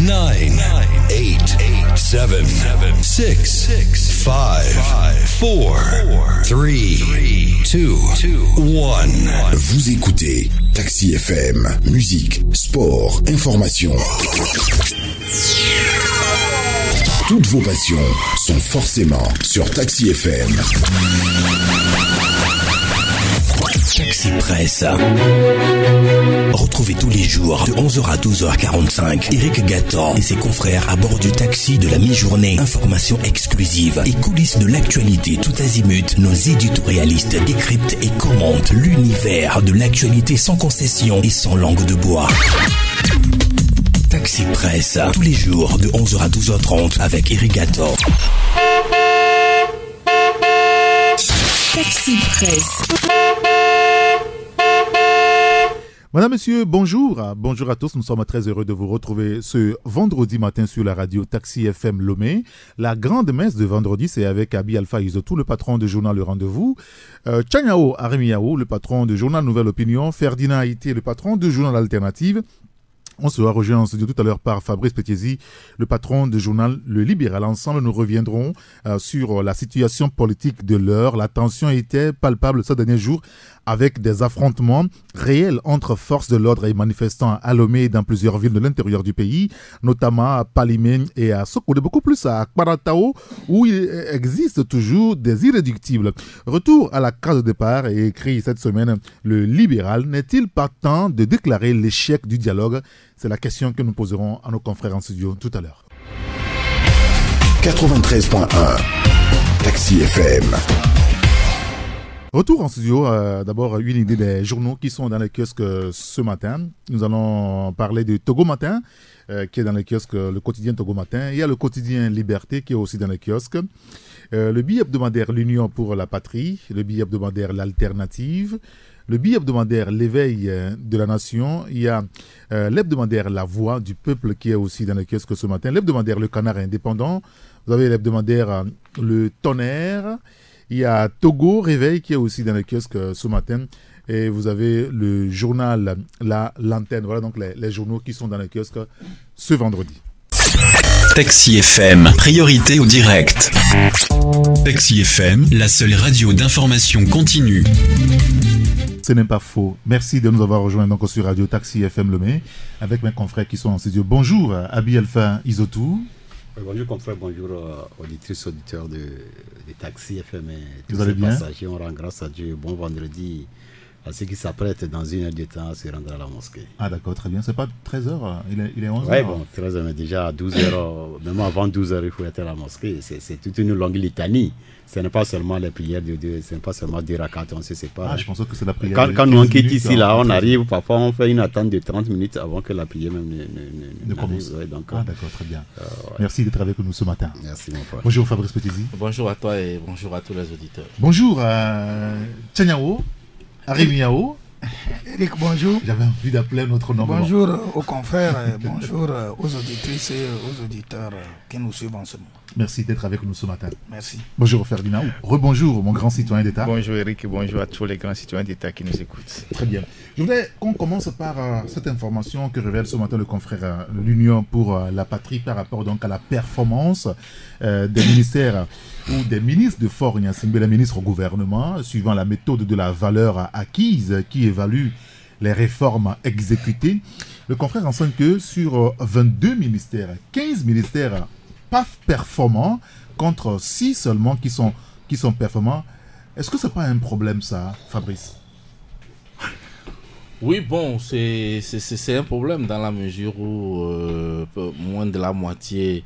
9, 8, 7, 6, 5, 4, 3, 2, 1. Vous écoutez Taxi FM, musique, sport, information. Toutes vos passions sont forcément sur Taxi FM. Taxi Presse. Retrouvez tous les jours de 11h à 12h45 Eric Gatan et ses confrères à bord du taxi de la mi-journée. Informations exclusives et coulisses de l'actualité tout azimut. Nos éditorialistes décryptent et commentent l'univers de l'actualité sans concession et sans langue de bois. Taxi Presse, tous les jours de 11h à 12h30 avec Eric Gatan. Taxi Presse. Madame, Monsieur, bonjour. Bonjour à tous. Nous sommes très heureux de vous retrouver ce vendredi matin sur la radio Taxi FM Lomé. La grande messe de vendredi, c'est avec Abi Alpha Izotou, le patron du journal Le Rendez-vous. Tchanyao Arimiao, le patron du journal Nouvelle Opinion. Ferdinand Haïté, le patron du journal Alternative. On sera rejoint en studio tout à l'heure par Fabrice Petiesi, le patron du journal Le Libéral. Ensemble, nous reviendrons sur la situation politique de l'heure. La tension était palpable ces derniers jours avec des affrontements réels entre forces de l'ordre et manifestants à Lomé et dans plusieurs villes de l'intérieur du pays, notamment à Palimé et à Sokodé, beaucoup plus à Kparatao, où il existe toujours des irréductibles. Retour à la case de départ et écrit cette semaine Le Libéral. N'est-il pas temps de déclarer l'échec du dialogue? C'est la question que nous poserons à nos confrères en studio tout à l'heure. 93.1 Taxi FM. Retour en studio, d'abord une idée des journaux qui sont dans les kiosques ce matin. Nous allons parler de Togo Matin, qui est dans les kiosques, le quotidien Togo Matin. Il y a le quotidien Liberté qui est aussi dans les kiosques. Le billet hebdomadaire L'Union pour la Patrie, le billet hebdomadaire L'Alternative, le billet hebdomadaire L'éveil de la Nation. Il y a l'hebdomadaire La Voix du Peuple qui est aussi dans les kiosques ce matin. L'hebdomadaire Le Canard Indépendant. Vous avez l'hebdomadaire Le Tonnerre. Il y a Togo Réveil qui est aussi dans les kiosques ce matin. Et vous avez le journal La Lanterne. Voilà donc les journaux qui sont dans les kiosques ce vendredi. Taxi FM, priorité au direct. Taxi FM, la seule radio d'information continue. Ce n'est pas faux. Merci de nous avoir rejoints donc sur Radio Taxi FM Lomé avec mes confrères qui sont en studio. Bonjour Abi Alpha Izotou. Bonjour confrère, bonjour auditrices, auditeurs de Taxi FM et tous Vous allez les bien? passagers. On rend grâce à Dieu. Bon vendredi à ceux qui s'apprêtent dans une heure de temps à se rendre à la mosquée. Ah d'accord, très bien. C'est pas 13h, il est 11h. Oui, bon, 13h, mais déjà à 12h, même avant 12h, il faut être à la mosquée. C'est toute une longue litanie. Ce n'est pas seulement les prières de Dieu, ce n'est pas seulement des rakats, on se sépare. Ah, je pensais que c'est la prière. Quand nous on quitte ici, là, on arrive, parfois on fait une attente de 30 minutes avant que la prière même ne commence. Ouais, donc, ah d'accord, très bien. Merci d'être avec nous ce matin. Merci mon frère. Bonjour Fabrice Petiesi. Bonjour à toi et bonjour à tous les auditeurs. Bonjour Tchanyao Arimiao. Eric, bonjour. J'avais envie d'appeler notre nom. Bonjour aux confrères, bonjour aux auditrices et aux auditeurs qui nous suivent en ce moment. Merci d'être avec nous ce matin. Merci. Bonjour Ferdinand. Rebonjour mon grand citoyen d'État. Bonjour Eric et bonjour à tous les grands citoyens d'État qui nous écoutent. Très bien. Je voudrais qu'on commence par cette information que révèle ce matin le confrère l'Union pour la Patrie par rapport donc à la performance des ministères ou des ministres de Fort Gnassingbé, les ministres au gouvernement, suivant la méthode de la valeur acquise qui évalue les réformes exécutées. Le confrère renseigne que sur 22 ministères, 15 ministères pas performants contre 6 seulement qui sont performants. Est-ce que c'est pas un problème ça, Fabrice? Oui, bon, c'est un problème dans la mesure où moins de la moitié,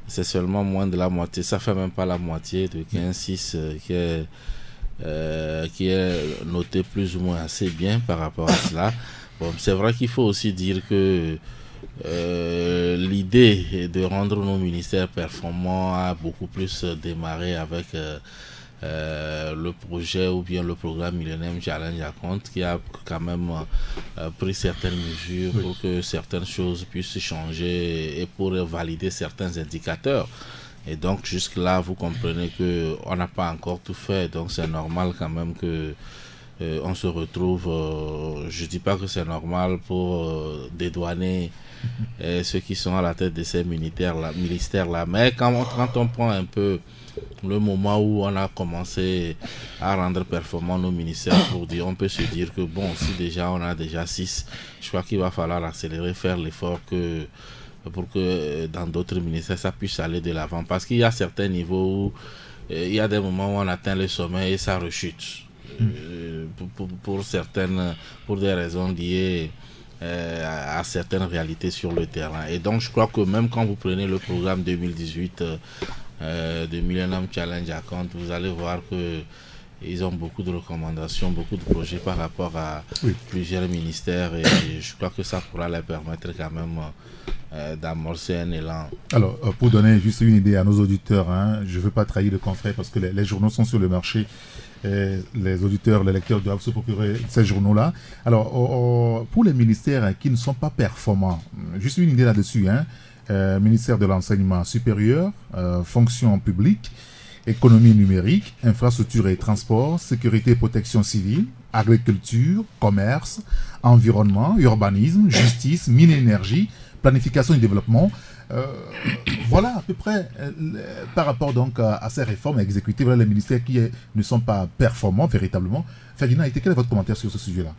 c'est seulement moins de la moitié, ça fait même pas la moitié de 15-6 qui est noté plus ou moins assez bien par rapport à cela. Bon, c'est vrai qu'il faut aussi dire que l'idée de rendre nos ministères performants a beaucoup plus démarré avec le projet ou bien le programme Millennium Challenge à compte qui a quand même pris certaines mesures pour que certaines choses puissent changer et pour valider certains indicateurs. Et donc jusque là vous comprenez que on n'a pas encore tout fait, donc c'est normal quand même que on se retrouve, je dis pas que c'est normal pour dédouaner ceux qui sont à la tête de ces ministères-là, mais quand on prend un peu le moment où on a commencé à rendre performants nos ministères, on peut se dire que bon, si déjà on a déjà 6, je crois qu'il va falloir accélérer, faire l'effort pour que dans d'autres ministères ça puisse aller de l'avant, parce qu'il y a certains niveaux où il y a des moments où on atteint le sommet et ça rechute. Pour certaines, pour des raisons liées à certaines réalités sur le terrain. Et donc je crois que même quand vous prenez le programme 2018 de Millennium Challenge Account, vous allez voir que ils ont beaucoup de recommandations, beaucoup de projets par rapport à plusieurs ministères, et je crois que ça pourra leur permettre quand même d'amorcer un élan. Alors, pour donner juste une idée à nos auditeurs, je ne veux pas trahir le confrère parce que les journaux sont sur le marché. Les auditeurs, les lecteurs doivent se procurer ces journaux-là. Alors, pour les ministères qui ne sont pas performants, juste une idée là-dessus, ministère de l'enseignement supérieur, fonction publique, économie numérique, infrastructure et transport, sécurité et protection civile, agriculture, commerce, environnement, urbanisme, justice, mine et énergie, planification et développement. Voilà à peu près par rapport donc à ces réformes exécutives, voilà les ministères qui ne sont pas performants véritablement. Ferdinand, quel est votre commentaire sur ce sujet-là?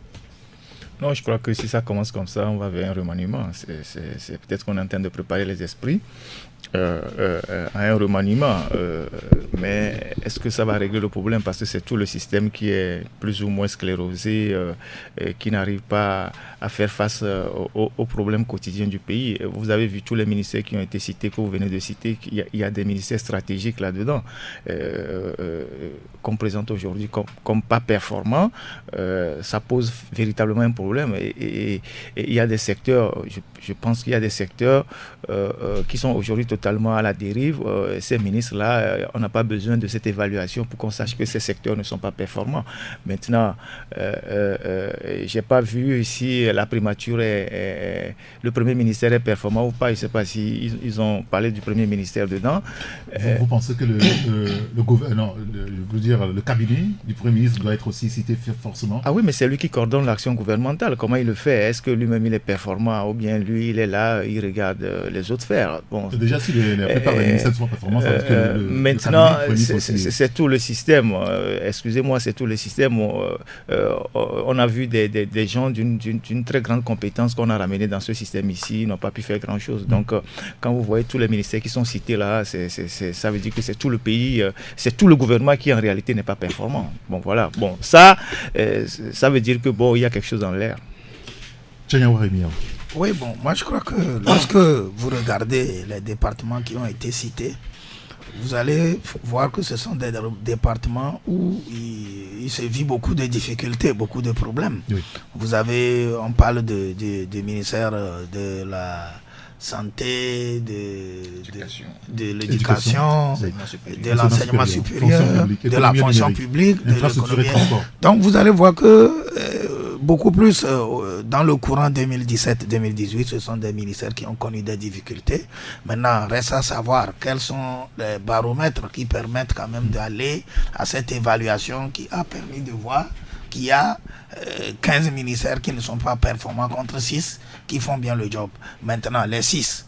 Non, je crois que si ça commence comme ça, on va vers un remaniement. C'est peut-être qu'on est en train de préparer les esprits à un remaniement. Mais est-ce que ça va régler le problème? Parce que c'est tout le système qui est plus ou moins sclérosé, qui n'arrive pas à faire face aux problèmes quotidiens du pays. Vous avez vu tous les ministères qui ont été cités, que vous venez de citer, il y a des ministères stratégiques là-dedans, qu'on présente aujourd'hui comme pas performants. Ça pose véritablement un problème. Et il y a des secteurs, je pense qu'il y a des secteurs qui sont aujourd'hui totalement à la dérive. Ces ministres-là, on n'a pas besoin de cette évaluation pour qu'on sache que ces secteurs ne sont pas performants. Maintenant, j'ai pas vu si la primature le premier ministère est performant ou pas. Je ne sais pas si ils ont parlé du premier ministère dedans. Vous pensez que le cabinet du premier ministre doit être aussi cité forcément? Ah oui, mais c'est lui qui coordonne l'action gouvernementale. Comment il le fait? Est-ce que lui-même il est performant ou bien lui il est là, il regarde les autres faire? Bon, déjà, si la plupart des ministères sont performants, ça veut dire que maintenant, c'est tout le système. Excusez-moi, c'est tout le système. On a vu des gens d'une très grande compétence qu'on a ramenés dans ce système ici, ils n'ont pas pu faire grand-chose. Donc, quand vous voyez tous les ministères qui sont cités là, ça veut dire que c'est tout le pays, c'est tout le gouvernement qui en réalité n'est pas performant. Bon, voilà. Bon, ça veut dire que bon, il y a quelque chose dans l'air. Oui, bon, moi je crois que lorsque vous regardez les départements qui ont été cités, vous allez voir que ce sont des départements où il se vit beaucoup de difficultés, beaucoup de problèmes. Oui. On parle du ministère de la santé, de l'éducation, de l'enseignement supérieur, de la fonction publique, de l'économie. Donc vous allez voir que beaucoup plus dans le courant 2017-2018, ce sont des ministères qui ont connu des difficultés. Maintenant, reste à savoir quels sont les baromètres qui permettent quand même d'aller à cette évaluation qui a permis de voir qu'il y a 15 ministères qui ne sont pas performants contre 6 qui font bien le job. Maintenant, les 6,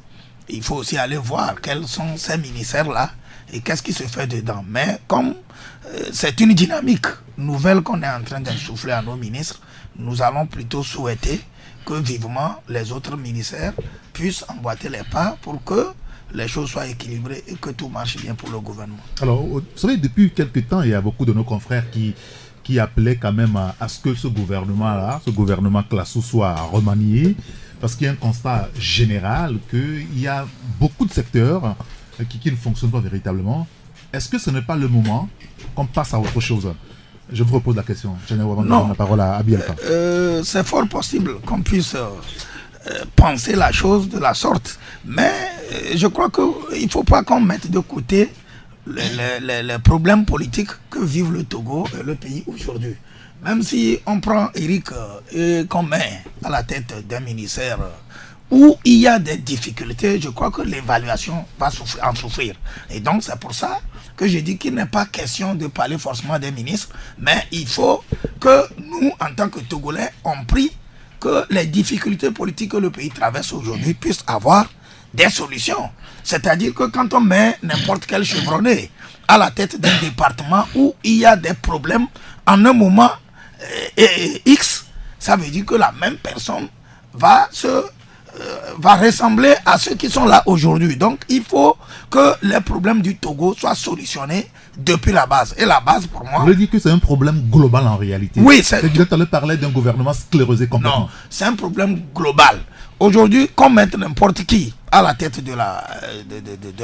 il faut aussi aller voir quels sont ces ministères-là et qu'est-ce qui se fait dedans. Mais comme c'est une dynamique nouvelle qu'on est en train d'insuffler à nos ministres, nous allons plutôt souhaiter que vivement les autres ministères puissent emboîter les pas pour que les choses soient équilibrées et que tout marche bien pour le gouvernement. Alors, vous savez, depuis quelques temps, il y a beaucoup de nos confrères qui appelaient quand même à ce que ce gouvernement-là, ce gouvernement Classou soit remanié, parce qu'il y a un constat général qu'il y a beaucoup de secteurs qui ne fonctionnent pas véritablement. Est-ce que ce n'est pas le moment qu'on passe à autre chose? Je vous repose la question. Je vais donner la parole à Abi Alpha. C'est fort possible qu'on puisse penser la chose de la sorte. Mais je crois qu'il ne faut pas qu'on mette de côté les problèmes politiques que vivent le Togo et le pays aujourd'hui. Même si on prend Eric et qu'on met à la tête d'un ministère où il y a des difficultés, je crois que l'évaluation va en souffrir. Et donc c'est pour ça que je dis qu'il n'est pas question de parler forcément des ministres, mais il faut que nous, en tant que Togolais, on prie que les difficultés politiques que le pays traverse aujourd'hui puissent avoir des solutions. C'est-à-dire que quand on met n'importe quel chevronné à la tête d'un département où il y a des problèmes en un moment X, ça veut dire que la même personne va ressembler à ceux qui sont là aujourd'hui. Donc il faut que les problèmes du Togo soient solutionnés depuis la base. Et la base, pour moi... Vous voulez dire que c'est un problème global en réalité? Oui, c'est... Vous allez parler d'un gouvernement sclérosé complètement. Non, c'est un problème global. Aujourd'hui, qu'on mette n'importe qui à la tête de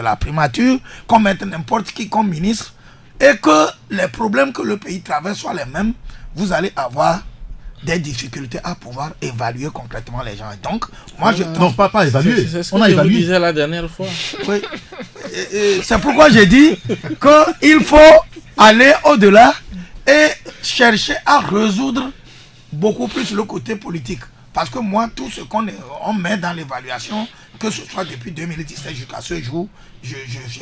la primature, qu'on mette n'importe qui comme ministre, et que les problèmes que le pays traverse soient les mêmes, vous allez avoir des difficultés à pouvoir évaluer concrètement les gens. Et donc, moi je... Non, pas évaluer. C'est ce que je vous disais la dernière fois. Oui. C'est pourquoi j'ai dit qu'il faut aller au-delà et chercher à résoudre beaucoup plus le côté politique. Parce que moi, tout ce qu'on met dans l'évaluation, que ce soit depuis 2017 jusqu'à ce jour, je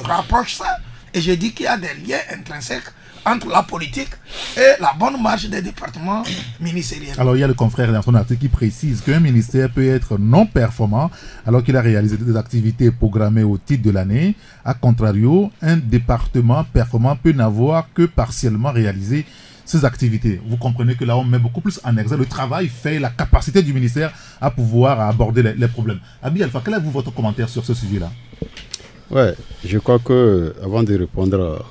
rapproche ça. Et je dis qu'il y a des liens intrinsèques entre la politique et la bonne marche des départements ministériels. Alors il y a le confrère dans son article qui précise qu'un ministère peut être non performant alors qu'il a réalisé des activités programmées au titre de l'année. A contrario, un département performant peut n'avoir que partiellement réalisé ces activités. Vous comprenez que là on met beaucoup plus en exergue le travail fait, la capacité du ministère à pouvoir aborder les problèmes. Abi Alpha, quel est votre commentaire sur ce sujet-là? Ouais, je crois que avant de répondre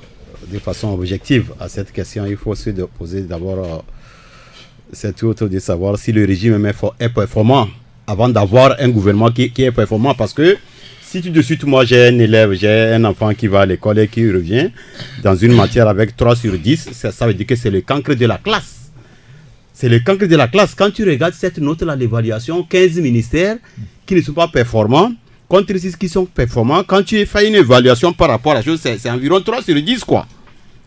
de façon objective à cette question, il faut se poser d'abord cette autre de savoir si le régime est performant avant d'avoir un gouvernement qui est performant. Parce que si tout de suite, moi j'ai un élève, j'ai un enfant qui va à l'école et qui revient dans une matière avec 3 sur 10, ça veut dire que c'est le cancre de la classe. C'est le cancre de la classe. Quand tu regardes cette note-là, l'évaluation, 15 ministères qui ne sont pas performants, contre 6 qui sont performants, quand tu fais une évaluation par rapport à la chose, c'est environ 3 sur 10 quoi.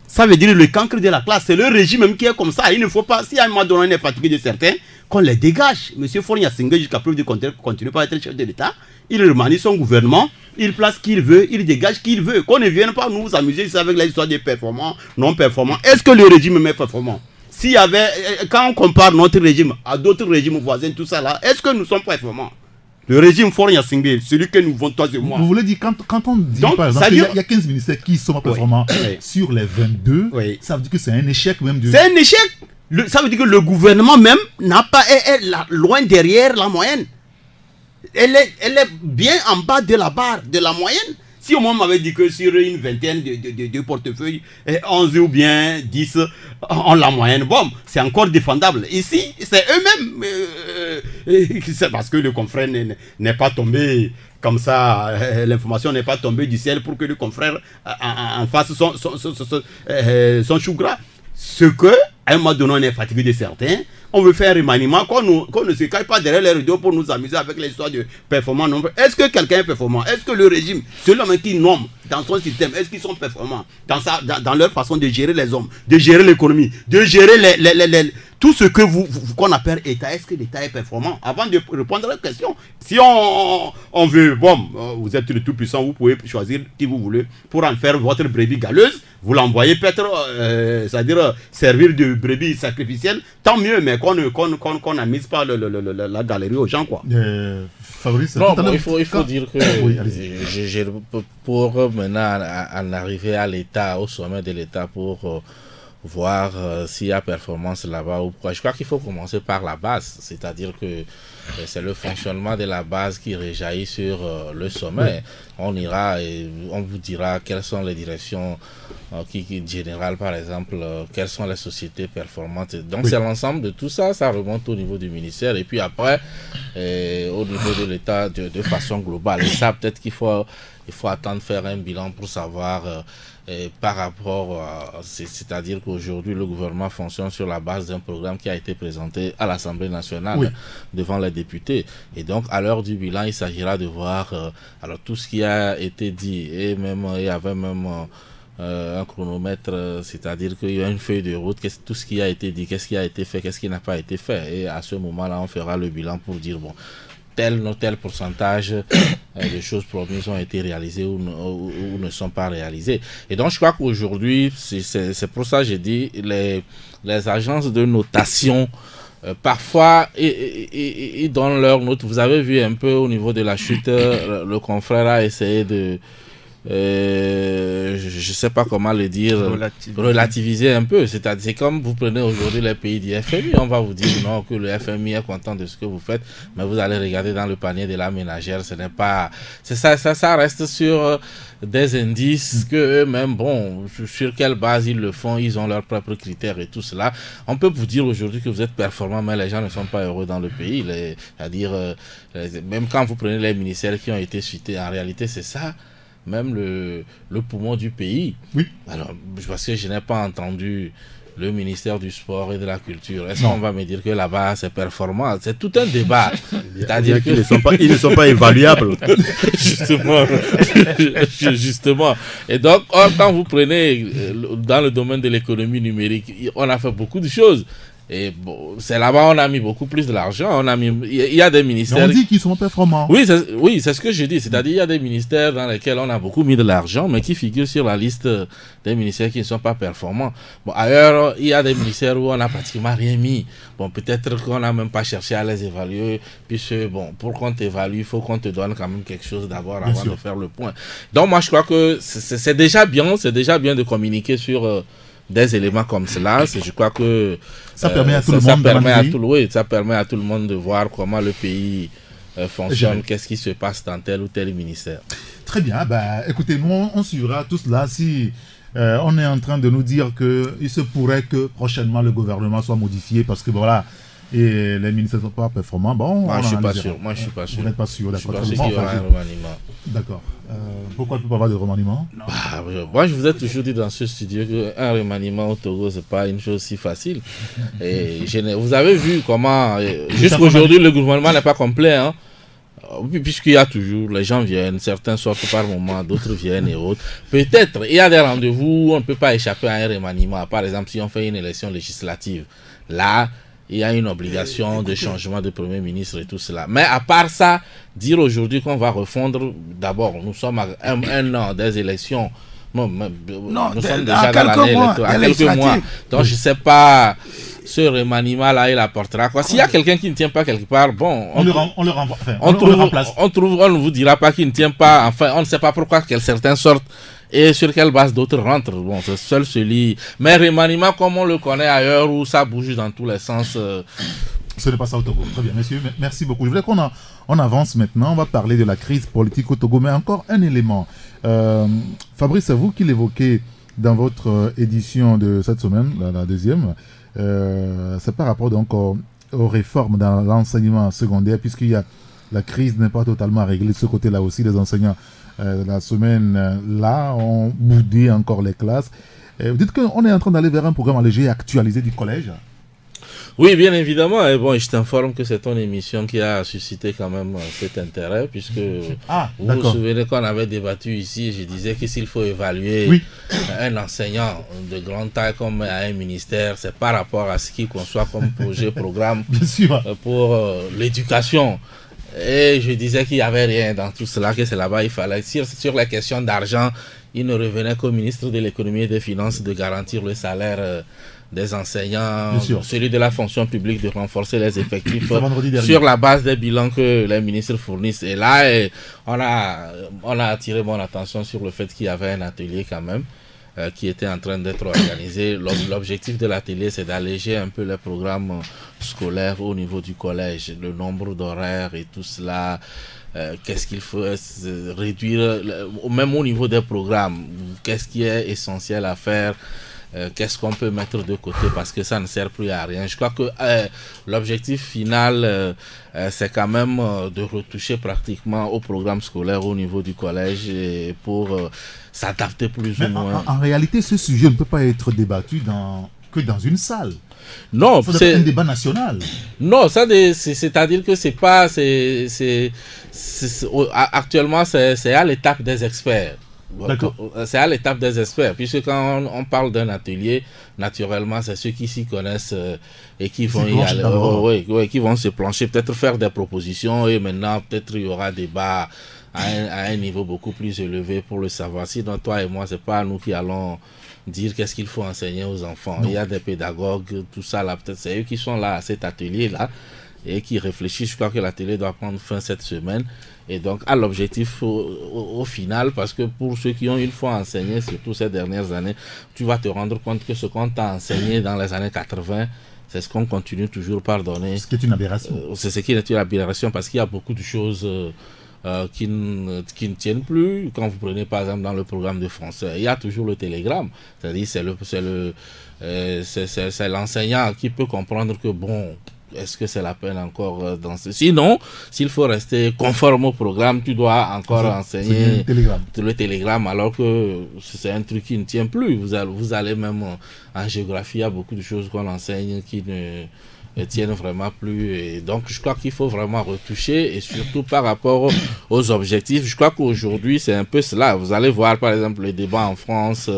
Ça veut dire le cancre de la classe, c'est le régime même qui est comme ça. Il ne faut pas, si à un moment donné on est fatigué de certains, qu'on les dégage. Monsieur Faure Gnassingbé, jusqu'à preuve du contraire, continue pas à être chef de l'État. Il remanie son gouvernement, il place qui il veut, il dégage qui il veut. Qu'on ne vienne pas nous amuser ici avec l'histoire des performants, non performants. Est-ce que le régime même est performant? S'il y avait, quand on compare notre régime à d'autres régimes voisins, tout ça là, est-ce que nous sommes performants? Le régime Faure Gnassingbé, celui que nous votons, toi et moi. Vous voulez dire, quand on dit donc, par exemple qu'il y a 15 ministères qui sont performants sur les 22, ça veut dire que c'est un échec même C'est un échec. Ça veut dire que le gouvernement même n'a pas est loin derrière la moyenne. Elle est bien en bas de la barre de la moyenne. Si au moins on m'avait dit que sur une vingtaine de portefeuilles, 11 ou bien 10 ont la moyenne, bon, c'est encore défendable. Ici, c'est eux-mêmes. C'est parce que le confrère n'est pas tombé comme ça, l'information n'est pas tombée du ciel pour que le confrère en fasse son chou gras. Ce que, à un moment donné, on est fatigué de certains, on veut faire un remaniement, qu'on ne se cache pas derrière les rideaux pour nous amuser avec l'histoire de performance. Est-ce que quelqu'un est performant? Est-ce que le régime, celui qui nomme dans son système, est-ce qu'ils sont performants dans leur façon de gérer les hommes, de gérer l'économie, de gérer tout ce que qu'on appelle État? Est-ce que l'État est performant? Avant de répondre à la question, si on veut, bon, vous êtes le tout-puissant, vous pouvez choisir qui vous voulez pour en faire votre brebis galeuse, vous l'envoyez peut-être, c'est-à-dire servir de brebis sacrificielle, tant mieux, mais qu'on n'amuse pas la galerie aux gens, quoi. Fabrice, non, bon, il faut dire que oui, pour maintenant en arriver à l'État, au sommet de l'État, pour voir s'il y a performance là-bas ou quoi. Je crois qu'il faut commencer par la base, c'est-à-dire que c'est le fonctionnement de la base qui réjaillit sur le sommet. On ira et on vous dira quelles sont les directions qui générales, par exemple, quelles sont les sociétés performantes. Donc c'est l'ensemble de tout ça, ça remonte au niveau du ministère et puis après au niveau de l'État de façon globale. Et ça, peut-être qu'il faut attendre faire un bilan pour savoir par rapport c'est-à-dire qu'aujourd'hui le gouvernement fonctionne sur la base d'un programme qui a été présenté à l'Assemblée nationale devant les députés, et donc à l'heure du bilan il s'agira de voir alors tout ce qui a été dit, et même il y avait même un chronomètre, c'est-à-dire qu'il y a une feuille de route, tout ce qui a été dit, qu'est-ce qui a été fait, qu'est-ce qui n'a pas été fait, et à ce moment-là on fera le bilan pour dire bon, tel pourcentage de choses promises ont été réalisées ou ne sont pas réalisées. Et donc je crois qu'aujourd'hui, c'est pour ça que j'ai dit, les agences de notation, parfois, ils donnent leur note. Vous avez vu un peu au niveau de la chute, le confrère a essayé de... je sais pas comment le dire, relativiser un peu. C'est comme vous prenez aujourd'hui les pays du FMI, on va vous dire non, que le FMI est content de ce que vous faites, mais vous allez regarder dans le panier de la ménagère, ce n'est pas, c'est ça reste sur des indices que eux-mêmes, bon, sur quelle base ils le font, ils ont leurs propres critères et tout cela. On peut vous dire aujourd'hui que vous êtes performant, mais les gens ne sont pas heureux dans le pays. C'est-à-dire, même quand vous prenez les ministères qui ont été cités, en réalité c'est ça. Même le poumon du pays. Oui. Alors, parce que je n'ai pas entendu le ministère du Sport et de la Culture. Est-ce qu'on va me dire que là-bas, c'est performant? C'est tout un débat. C'est-à-dire qu'ils ne sont pas évaluables. Justement. Et donc, quand vous prenez dans le domaine de l'économie numérique, on a fait beaucoup de choses. Et bon, c'est là-bas on a mis beaucoup plus de l'argent. Il y a des ministères. Mais on dit qu'ils sont performants. Oui, c'est ce que je dis. C'est-à-dire il y a des ministères dans lesquels on a beaucoup mis de l'argent, mais qui figurent sur la liste des ministères qui ne sont pas performants. Bon, ailleurs, il y a des ministères où on n'a pratiquement rien mis. Bon, peut-être qu'on n'a même pas cherché à les évaluer, puisque bon, pour qu'on t'évalue, il faut qu'on te donne quand même quelque chose d'abord avant de faire le point. Donc moi, je crois que c'est déjà bien de communiquer sur des éléments comme cela. Je crois que ça permet à tout le monde ça permet à tout le monde de voir comment le pays fonctionne, qu'est-ce qui se passe dans tel ou tel ministère. Très bien. Bah, écoutez, nous on suivra tout cela. Si on est en train de nous dire qu'il se pourrait que prochainement le gouvernement soit modifié parce que voilà, et les ministères ne sont pas performants. Bon, moi je suis pas sûr. Vous n'êtes pas sûr, d'accord. Je suis pas sûr qu'il y aura un remaniement. D'accord. Pourquoi il ne peut pas avoir de remaniement? Moi, je vous ai toujours dit dans ce studio qu'un remaniement au Togo, c'est pas une chose si facile. Et vous avez vu comment, jusqu'aujourd'hui, le gouvernement n'est pas complet. Hein. Puisqu'il y a toujours, les gens viennent, certains sortent par moment, d'autres viennent et autres. Peut-être, il y a des rendez-vous où on ne peut pas échapper à un remaniement. Par exemple, si on fait une élection législative, là, il y a une obligation de changement de Premier ministre et tout cela. Mais à part ça, dire aujourd'hui qu'on va refondre, d'abord, nous sommes à un an des élections. Nous sommes déjà dans l'année électorale, à quelques mois. Donc je ne sais pas, ce remaniement-là, il apportera quoi. S'il y a quelqu'un qui ne tient pas quelque part, bon... On le renvoie. Enfin, on le remplace. On ne vous dira pas qu'il ne tient pas. Enfin, on ne sait pas pourquoi certains sortent. Et sur quelle base d'autres rentrent. Bon, c'est seul celui. Mais remaniement, comme on le connaît ailleurs, où ça bouge dans tous les sens. Ce n'est pas ça au Togo. Très bien, messieurs. Merci beaucoup. Je voulais qu'on avance maintenant. On va parler de la crise politique au Togo. Mais encore un élément. Fabrice, c'est vous qui l'évoquez dans votre édition de cette semaine, la deuxième. C'est par rapport donc aux réformes dans l'enseignement secondaire, puisqu'il y a la crise n'est pas totalement réglée de ce côté-là aussi. Les enseignants la semaine là ont boudé encore les classes. Vous dites qu'on est en train d'aller vers un programme allégé et actualisé du collège? Oui, bien évidemment. Et bon, je t'informe que c'est ton émission qui a suscité quand même cet intérêt, puisque vous vous souvenez qu'on avait débattu ici et je disais que s'il faut évaluer un enseignant de grande taille comme à un ministère, c'est par rapport à ce qu'il conçoit comme projet, programme pour l'éducation. Et je disais qu'il n'y avait rien dans tout cela, que c'est là-bas, il fallait, sur la question d'argent, il ne revenait qu'au ministre de l'économie et des finances de garantir le salaire des enseignants, celui de la fonction publique de renforcer les effectifs sur la base des bilans que les ministres fournissent. Et là, on a attiré mon attention sur le fait qu'il y avait un atelier quand même qui était en train d'être organisé. L'objectif de l'atelier, c'est d'alléger un peu les programmes scolaires au niveau du collège, le nombre d'horaires et tout cela. Qu'est-ce qu'il faut réduire, même au niveau des programmes, qu'est-ce qui est essentiel à faire, qu'est-ce qu'on peut mettre de côté parce que ça ne sert plus à rien. Je crois que l'objectif final, c'est quand même de retoucher pratiquement au programme scolaire au niveau du collège pour s'adapter plus ou moins. En réalité, ce sujet ne peut pas être débattu que dans une salle. Non, c'est un débat national. Non, c'est-à-dire que c'est pas, actuellement c'est à l'étape des experts. C'est à l'étape des experts, puisque quand on parle d'un atelier, naturellement, c'est ceux qui s'y connaissent et qui vont y aller, qui vont se plancher, peut-être faire des propositions, et maintenant, peut-être il y aura débat à un niveau beaucoup plus élevé pour le savoir. Sinon, toi et moi, c'est pas nous qui allons dire qu'est-ce qu'il faut enseigner aux enfants. Il y a des pédagogues, tout ça là, peut-être c'est eux qui sont là à cet atelier-là et qui réfléchissent. Je crois que l'atelier doit prendre fin cette semaine. Et donc, à l'objectif au final, parce que pour ceux qui ont une fois enseigné, surtout ces dernières années, tu vas te rendre compte que ce qu'on t'a enseigné dans les années 80, c'est ce qu'on continue toujours par donner. Ce qui est une aberration. C'est ce qui est une aberration parce qu'il y a beaucoup de choses qui ne tiennent plus. Quand vous prenez par exemple dans le programme de français, il y a toujours le télégramme. C'est-à-dire c'est l'enseignant qui peut comprendre que bon, est-ce que c'est la peine encore dans ce... Sinon, s'il faut rester conforme au programme, tu dois encore enseigner le télégramme, alors que c'est un truc qui ne tient plus. Vous allez même en géographie, il y a beaucoup de choses qu'on enseigne qui ne tiennent vraiment plus. Et donc, je crois qu'il faut vraiment retoucher, et surtout par rapport aux objectifs. Je crois qu'aujourd'hui, c'est un peu cela. Vous allez voir, par exemple, les débats en France...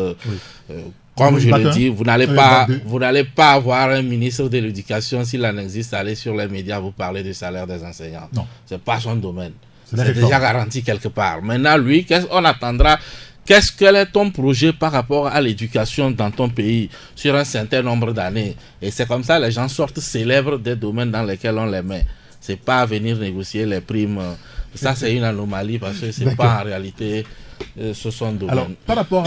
Comme je le dis, vous n'allez pas avoir un ministre de l'éducation, s'il en existe, aller sur les médias vous parler du salaire des enseignants. Non. C'est pas son domaine. C'est déjà garanti quelque part. Maintenant, lui, on attendra. Quel est ton projet par rapport à l'éducation dans ton pays sur un certain nombre d'années? Et c'est comme ça, les gens sortent célèbres des domaines dans lesquels on les met. C'est pas venir négocier les primes. Ça, c'est une anomalie parce que c'est pas en réalité... ce sont domaines. Alors, par rapport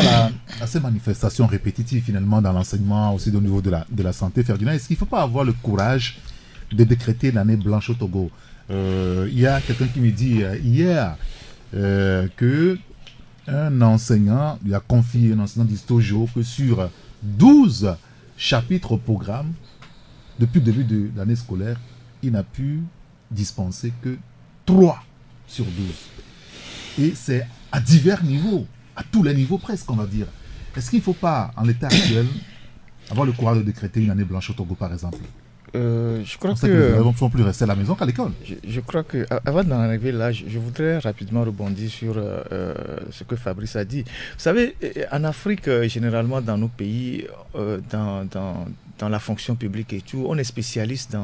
à ces manifestations répétitives finalement dans l'enseignement, aussi au niveau de la santé, Ferdinand, est-ce qu'il ne faut pas avoir le courage de décréter l'année blanche au Togo? Il y a quelqu'un qui me dit hier que un enseignant lui a confié, un enseignant d'histo-géo, que sur 12 chapitres au programme, depuis le début de l'année scolaire, il n'a pu dispenser que 3 sur 12. Et c'est à divers niveaux, à tous les niveaux presque, on va dire. Est-ce qu'il ne faut pas, en l'état actuel, avoir le courage de décréter une année blanche au Togo, par exemple? Je crois que les élèves ne sont plus restés à la maison qu'à l'école. Je crois que, avant d'en arriver là, je voudrais rapidement rebondir sur ce que Fabrice a dit. Vous savez, en Afrique, généralement dans nos pays, dans la fonction publique et tout, on est spécialiste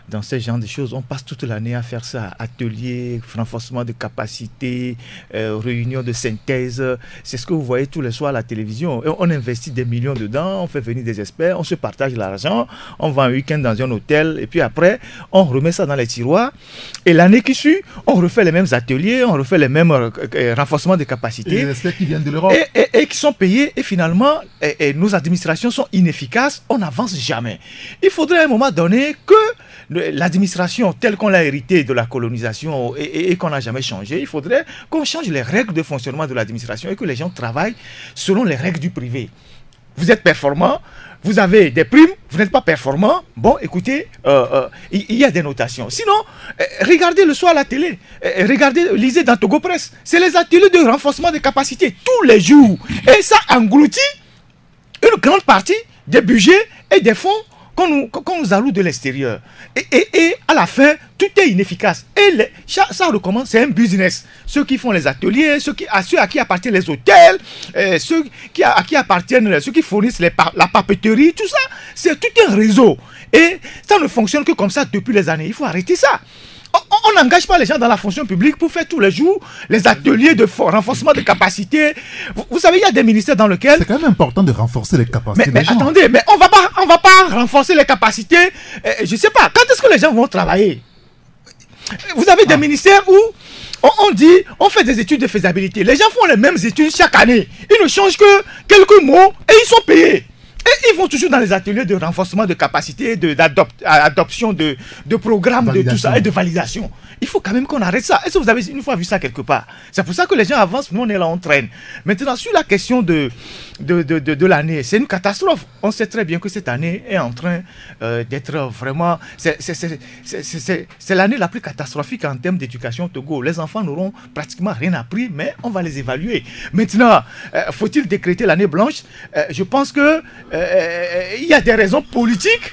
dans ce genre de choses. On passe toute l'année à faire ça, ateliers, renforcement de capacités, réunions de synthèse. C'est ce que vous voyez tous les soirs à la télévision. On investit des millions dedans, on fait venir des experts, on se partage l'argent, on va un week-end dans un hôtel, et puis après, on remet ça dans les tiroirs. Et l'année qui suit, on refait les mêmes ateliers, on refait les mêmes renforcements de capacités. Et les experts qui viennent de l'Europe. Et qui sont payés, et finalement, nos administrations sont inefficaces, on avance jamais. Il faudrait à un moment donné que l'administration telle qu'on l'a héritée de la colonisation et qu'on n'a jamais changé, il faudrait qu'on change les règles de fonctionnement de l'administration et que les gens travaillent selon les règles du privé. Vous êtes performant, vous avez des primes, vous n'êtes pas performant, bon écoutez, il y a des notations. Sinon, regardez le soir à la télé, lisez dans Togo Presse, c'est les ateliers de renforcement des capacités tous les jours. Et ça engloutit une grande partie des budgets et des fonds qu'on nous alloue de l'extérieur. Et à la fin, tout est inefficace. Et ça recommence, c'est un business. Ceux qui font les ateliers, ceux à qui appartiennent les hôtels, ceux qui fournissent la papeterie, tout ça, c'est tout un réseau. Et ça ne fonctionne que comme ça depuis les années. Il faut arrêter ça. On n'engage pas les gens dans la fonction publique pour faire tous les jours les ateliers de renforcement de capacités. Vous savez, il y a des ministères dans lesquels... C'est quand même important de renforcer les capacités des gens. Attendez, mais on va pas renforcer les capacités. Je sais pas, quand est-ce que les gens vont travailler? Vous avez des ministères où on dit, on fait des études de faisabilité. Les gens font les mêmes études chaque année. Ils ne changent que quelques mots et ils sont payés. Et ils vont toujours dans les ateliers de renforcement de capacité, d'adoption de programmes, de tout ça, et de validation. Il faut quand même qu'on arrête ça. Est-ce que vous avez une fois vu ça quelque part? C'est pour ça que les gens avancent, nous on est là, on traîne. Maintenant, sur la question de l'année, c'est une catastrophe. On sait très bien que cette année est en train d'être vraiment... C'est l'année la plus catastrophique en termes d'éducation au Togo. Les enfants n'auront pratiquement rien appris, mais on va les évaluer. Maintenant, faut-il décréter l'année blanche? Je pense que il y a des raisons politiques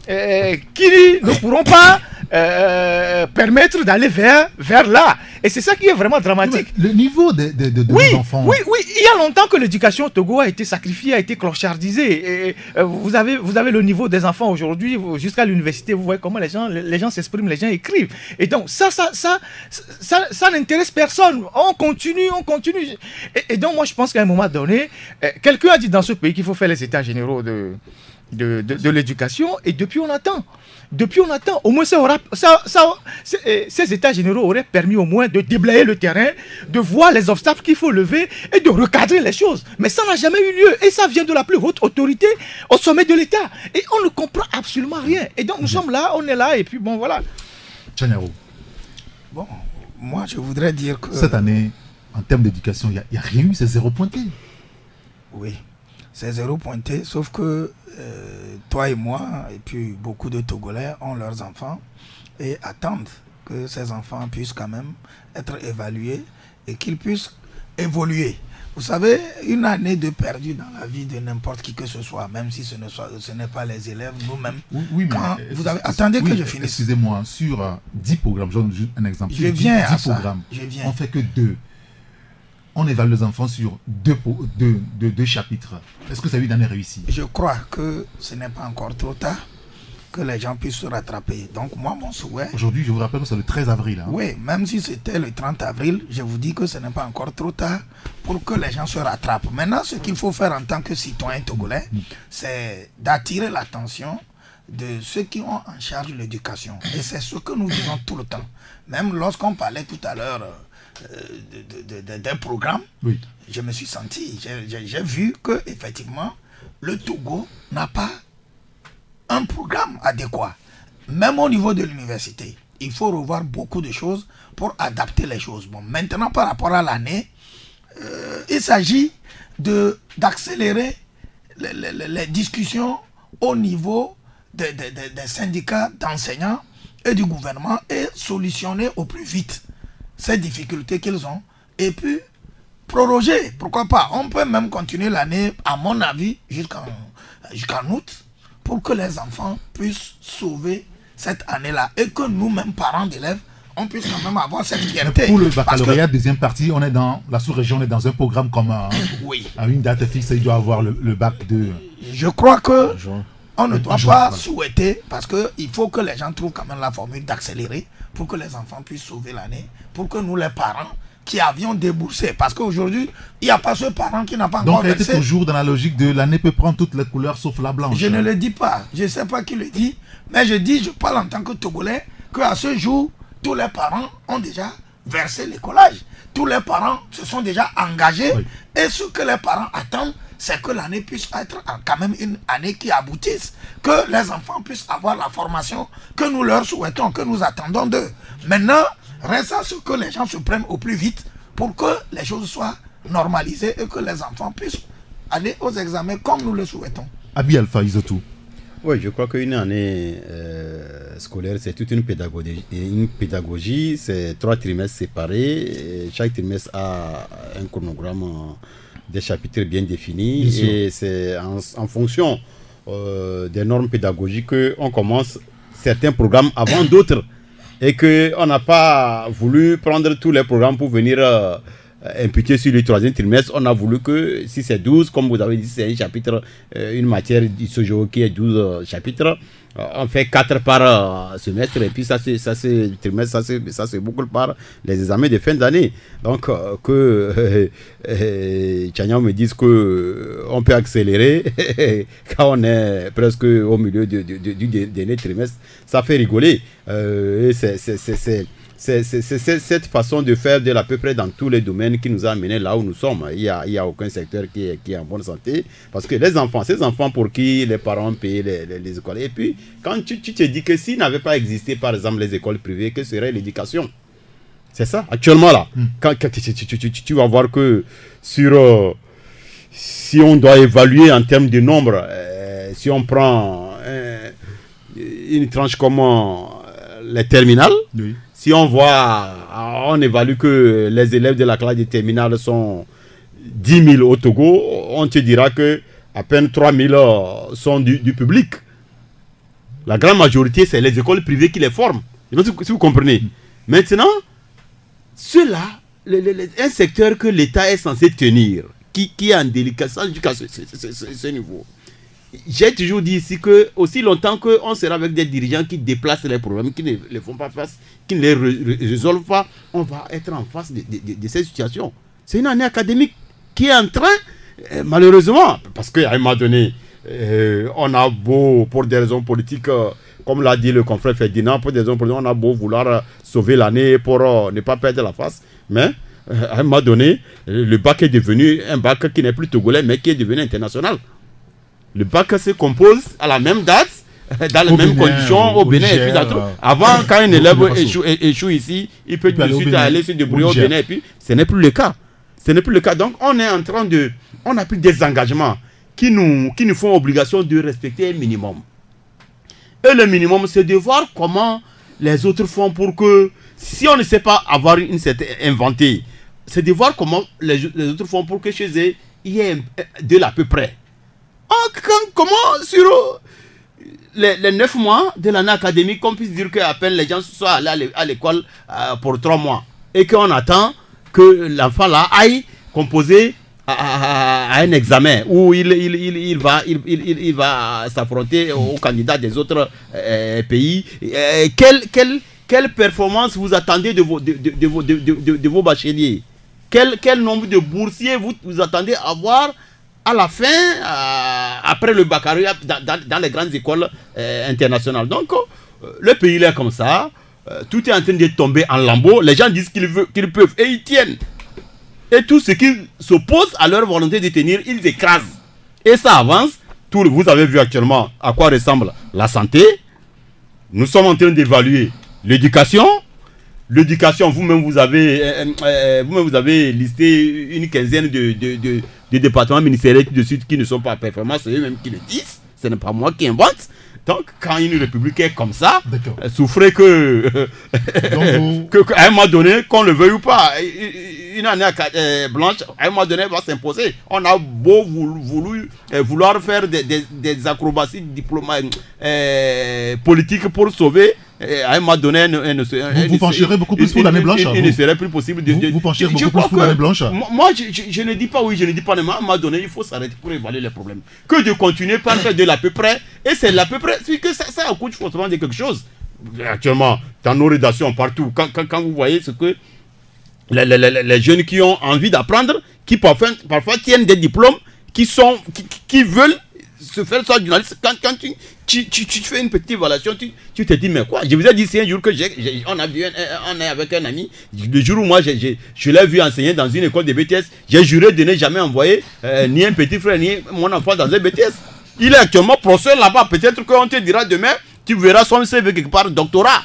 qui ne pourront pas permettre d'aller vers là. Et c'est ça qui est vraiment dramatique. Le niveau de nos enfants. Oui, il y a longtemps que l'éducation au Togo a été sacrifiée, a été clochardisée. Et, vous avez le niveau des enfants aujourd'hui, jusqu'à l'université, vous voyez comment les gens s'expriment, les gens écrivent. Et donc, ça n'intéresse personne. On continue. Et donc, moi, je pense qu'à un moment donné, quelqu'un a dit dans ce pays qu'il faut faire les états généraux de l'éducation, et depuis on attend. Au moins ces états généraux auraient permis au moins de déblayer le terrain, de voir les obstacles qu'il faut lever et de recadrer les choses. Mais ça n'a jamais eu lieu, et ça vient de la plus haute autorité au sommet de l'État. Et on ne comprend absolument rien. Et donc nous sommes là, on est là, et puis bon, voilà. Tchaniaro. Bon, moi je voudrais dire que... Cette année, en termes d'éducation, il n'y a rien eu, c'est 0 pointé. Oui, c'est 0 pointé, sauf que toi et moi, et puis beaucoup de Togolais ont leurs enfants et attendent que ces enfants puissent quand même être évalués et qu'ils puissent évoluer. Vous savez, une année de perdu dans la vie de n'importe qui que ce soit, même si ce n'est pas les élèves, nous-mêmes. Oui, mais attendez que je finisse. Excusez-moi, sur 10 programmes, je donne juste un exemple. Je viens à 10 programmes, ça. On fait que 2. On évalue les enfants sur deux chapitres. Est-ce que ça a eu une année réussie? Je crois que ce n'est pas encore trop tard que les gens puissent se rattraper. Donc moi, mon souhait... Aujourd'hui, je vous rappelle que c'est le 13 avril. Hein. Oui, même si c'était le 30 avril, je vous dis que ce n'est pas encore trop tard pour que les gens se rattrapent. Maintenant, ce qu'il faut faire en tant que citoyen togolais, c'est d'attirer l'attention de ceux qui ont en charge l'éducation. Et c'est ce que nous disons tout le temps. Même lorsqu'on parlait tout à l'heure d'un programme, oui. Je me suis senti, j'ai vu que effectivement le Togo n'a pas un programme adéquat. Même au niveau de l'université, il faut revoir beaucoup de choses pour adapter les choses. Bon, maintenant par rapport à l'année, il s'agit d'accélérer les discussions au niveau des syndicats d'enseignants et du gouvernement et solutionner au plus vite ces difficultés qu'ils ont, et puis proroger, pourquoi pas. On peut même continuer l'année, à mon avis, jusqu'en août, pour que les enfants puissent sauver cette année-là, et que nous-mêmes, parents d'élèves, on puisse quand même avoir cette fierté. Pour le baccalauréat, deuxième partie, on est dans la sous-région, on est dans un programme comme oui. À une date fixe, il doit avoir le bac de... Je crois que on ne doit pas souhaiter, parce qu'il faut que les gens trouvent quand même la formule d'accélérer, pour que les enfants puissent sauver l'année, pour que nous, les parents, qui avions déboursé, parce qu'aujourd'hui, il n'y a pas ce parent qui n'a pas encore versé. Donc, elle est toujours dans la logique de l'année peut prendre toutes les couleurs sauf la blanche. Je ne le dis pas, je ne sais pas qui le dit, mais je parle en tant que Togolais, qu'à ce jour, tous les parents ont déjà versé l'écolage. Tous les parents se sont déjà engagés, oui. Et ce que les parents attendent, c'est que l'année puisse être quand même une année qui aboutisse, que les enfants puissent avoir la formation que nous leur souhaitons, que nous attendons d'eux. Maintenant, reste à ce que les gens se prennent au plus vite pour que les choses soient normalisées et que les enfants puissent aller aux examens comme nous le souhaitons. Abi Alpha Izotou. Oui, je crois qu'une année scolaire, c'est toute une pédagogie, c'est 3 trimestres séparés. Et chaque trimestre a un chronogramme des chapitres bien définis. Et c'est en fonction des normes pédagogiques qu'on commence certains programmes avant d'autres. Et qu'on n'a pas voulu prendre tous les programmes pour venir imputer sur le 3e trimestre. On a voulu que, si c'est 12, comme vous avez dit, c'est un chapitre, une matière d'ISOGEO qui est 12 chapitres, on fait 4 par semestre, et puis ça c'est trimestre, ça c'est boucle par les examens de fin d'année. Donc que Tchaniao me dise qu'on peut accélérer quand on est presque au milieu du dernier trimestre, ça fait rigoler. C'est cette façon de faire de à peu près dans tous les domaines qui nous a amenés là où nous sommes. Il y a aucun secteur qui est en bonne santé. Parce que les enfants, ces enfants pour qui les parents payent les écoles. Et puis, quand tu te dis que s'il n'avait pas existé, par exemple, les écoles privées, que serait l'éducation? C'est ça, actuellement là. Quand tu vas voir que si on doit évaluer en termes de nombre, si on prend une tranche comme les terminales, oui. Si on évalue que les élèves de la classe de terminale sont 10 000 au Togo, on te dira que à peine 3 000 sont du public. La grande majorité, c'est les écoles privées qui les forment. Je ne sais pas si vous comprenez. Maintenant, ceux-là, un secteur que l'État est censé tenir, qui est en délicatesse jusqu'à ce niveau. J'ai toujours dit ici que aussi longtemps qu'on sera avec des dirigeants qui déplacent les problèmes, qui ne les font pas face, qui ne les résolvent pas, on va être en face de cette situation. C'est une année académique qui est en train, malheureusement, parce qu'à un moment donné, on a beau, pour des raisons politiques, comme l'a dit le confrère Ferdinand, pour des raisons politiques, on a beau vouloir sauver l'année pour ne pas perdre la face, mais à un moment donné, le bac est devenu un bac qui n'est plus togolais, mais qui est devenu international. Le bac se compose à la même date, dans les mêmes conditions, au Bénin et puis dans tout. Avant, quand un élève échoue ici, il peut tout de suite aller se débrouiller au Bénin et puis ce n'est plus le cas. Ce n'est plus le cas. Donc, on est en train de... On a pris des engagements qui nous font obligation de respecter un minimum. Et le minimum, c'est de voir comment les autres font pour que... Si on ne sait pas avoir une certaine inventée, c'est de voir comment les autres font pour que chez eux, il y ait de l'à peu près. Comment sur les 9 mois de l'année académique, qu'on puisse dire qu'à peine les gens soient allés à l'école pour 3 mois et qu'on attend que l'enfant là aille composer à un examen où il va s'affronter aux candidats des autres pays. Quelle performance vous attendez de vos bacheliers? Quel nombre de boursiers vous attendez avoir à la fin, après le baccalauréat, dans les grandes écoles internationales. Donc, le pays est comme ça. Tout est en train de tomber en lambeaux. Les gens disent qu'ils peuvent et ils tiennent. Et tout ce qui s'oppose à leur volonté de tenir, ils écrasent. Et ça avance. Vous avez vu actuellement à quoi ressemble la santé. Nous sommes en train d'évaluer l'éducation. L'éducation, vous-même, vous avez listé une quinzaine de départements ministériels qui ne sont pas performants, c'est eux-mêmes qui le disent, ce n'est pas moi qui invente. Donc, quand une république est comme ça, souffrez qu'à un moment donné, qu'on le veuille ou pas, une année blanche, à un moment donné, va s'imposer. On a beau vouloir faire des acrobaties politiques pour sauver. À un moment donné, vous pencherez beaucoup plus pour l'année blanche. Il ne serait plus possible de... Vous pencherez beaucoup plus pour l'année blanche. Moi, je ne dis pas oui, je ne dis pas non. À un moment donné, il faut s'arrêter pour évaluer les problèmes. Que de continuer par faire de l'à peu près. Et c'est l'à peu près. C'est que ça accouche forcément de quelque chose. Actuellement, dans nos rédactions, partout, quand vous voyez ce que les jeunes qui ont envie d'apprendre, qui parfois tiennent des diplômes, qui veulent se faire ça journaliste, quand tu fais une petite évaluation, tu te dis mais quoi? Je vous ai dit c'est un jour que on est avec un ami, le jour où moi je l'ai vu enseigner dans une école de BTS, j'ai juré de ne jamais envoyer ni un petit frère ni mon enfant dans un BTS. Il est actuellement professeur là-bas, peut-être qu'on te dira demain, tu verras son CV quelque part, doctorat.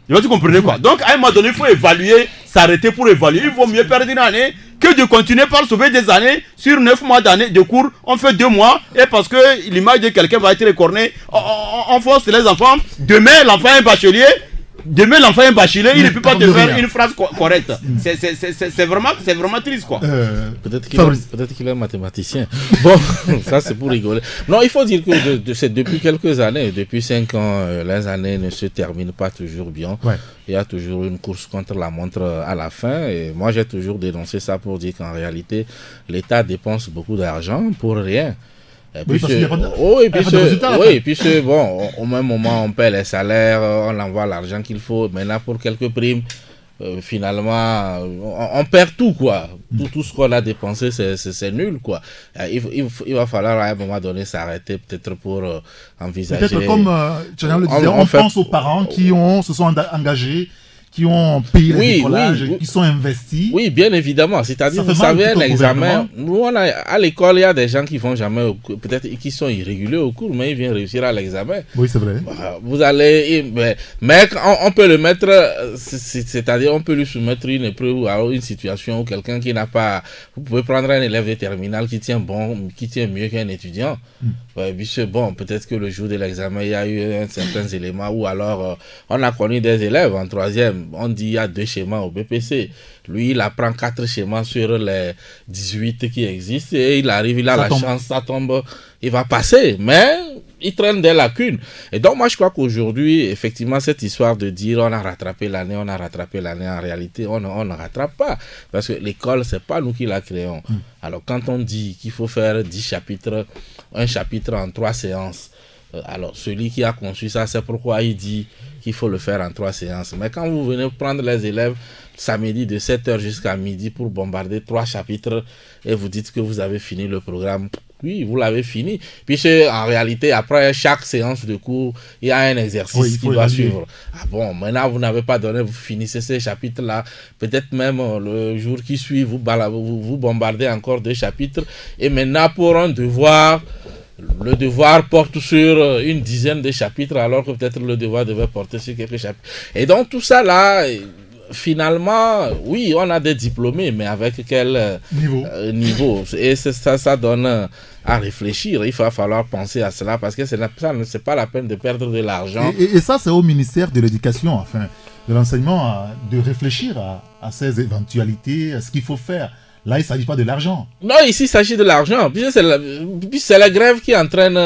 Tu comprenez quoi? Donc à un moment donné, il faut évaluer, s'arrêter pour évaluer. Il vaut mieux perdre une année que de continuer par sauver des années. Sur 9 mois d'année de cours, on fait 2 mois. Et parce que l'image de quelqu'un va être écornée, on force les enfants. Demain, l'enfant est bachelier. il ne peut pas te faire une phrase correcte. C'est vraiment triste, quoi. Peut-être qu'il est mathématicien. Bon, ça c'est pour rigoler. Non, il faut dire que c'est depuis quelques années, depuis 5 ans, les années ne se terminent pas toujours bien. Ouais. Il y a toujours une course contre la montre à la fin. Et moi, j'ai toujours dénoncé ça pour dire qu'en réalité, l'État dépense beaucoup d'argent pour rien. Et puis bon, au même moment, on paie les salaires, on envoie l'argent qu'il faut. Maintenant, pour quelques primes, finalement, on perd tout, quoi. Tout ce qu'on a dépensé, c'est nul, quoi. Il va falloir à un moment donné s'arrêter, peut-être pour envisager... Peut-être comme Tchana le disait, on pense aux parents qui se sont engagés, qui ont payé les écolages, qui sont investis. Oui, bien évidemment. C'est-à-dire, vous savez, un examen, à l'école, il y a des gens qui vont jamais, peut-être qui sont irréguliers au cours, mais ils viennent réussir à l'examen. Oui, c'est vrai. Vous allez, mais on peut le mettre, c'est-à-dire, on peut lui soumettre une épreuve ou une situation où quelqu'un qui n'a pas, vous pouvez prendre un élève de terminale qui tient mieux qu'un étudiant. Bon, peut-être que le jour de l'examen, il y a eu certains éléments où alors, on a connu des élèves en 3e. On dit il y a 2 schémas au BPC. Lui, il apprend 4 schémas sur les 18 qui existent et il arrive, il a la chance, ça tombe il va passer, mais il traîne des lacunes. Et donc, moi, je crois qu'aujourd'hui, effectivement, cette histoire de dire on a rattrapé l'année, en réalité, on ne rattrape pas. Parce que l'école, c'est pas nous qui la créons. Alors, quand on dit qu'il faut faire 10 chapitres, un chapitre en 3 séances, alors celui qui a conçu ça, c'est pourquoi il dit qu'il faut le faire en 3 séances. Mais quand vous venez prendre les élèves samedi de 7h jusqu'à midi pour bombarder 3 chapitres et vous dites que vous avez fini le programme, oui, vous l'avez fini. Puis en réalité, après chaque séance de cours, il y a un exercice qui va suivre. Ah bon, maintenant vous n'avez pas donné, vous finissez ces chapitres-là. Peut-être même le jour qui suit, vous bombardez encore 2 chapitres. Et maintenant, pour un devoir, le devoir porte sur une dizaine de chapitres, alors que peut-être le devoir devait porter sur quelques chapitres. Et donc tout ça là, finalement, oui, on a des diplômés, mais avec quel niveau? Et ça donne à réfléchir. Il va falloir penser à cela, parce que c'est pas la peine de perdre de l'argent. Et ça, c'est au ministère de l'Éducation, enfin, de l'enseignement, de réfléchir à ces éventualités, à ce qu'il faut faire. Là, il ne s'agit pas de l'argent. Non, ici, il s'agit de l'argent. Puis c'est la grève qui entraîne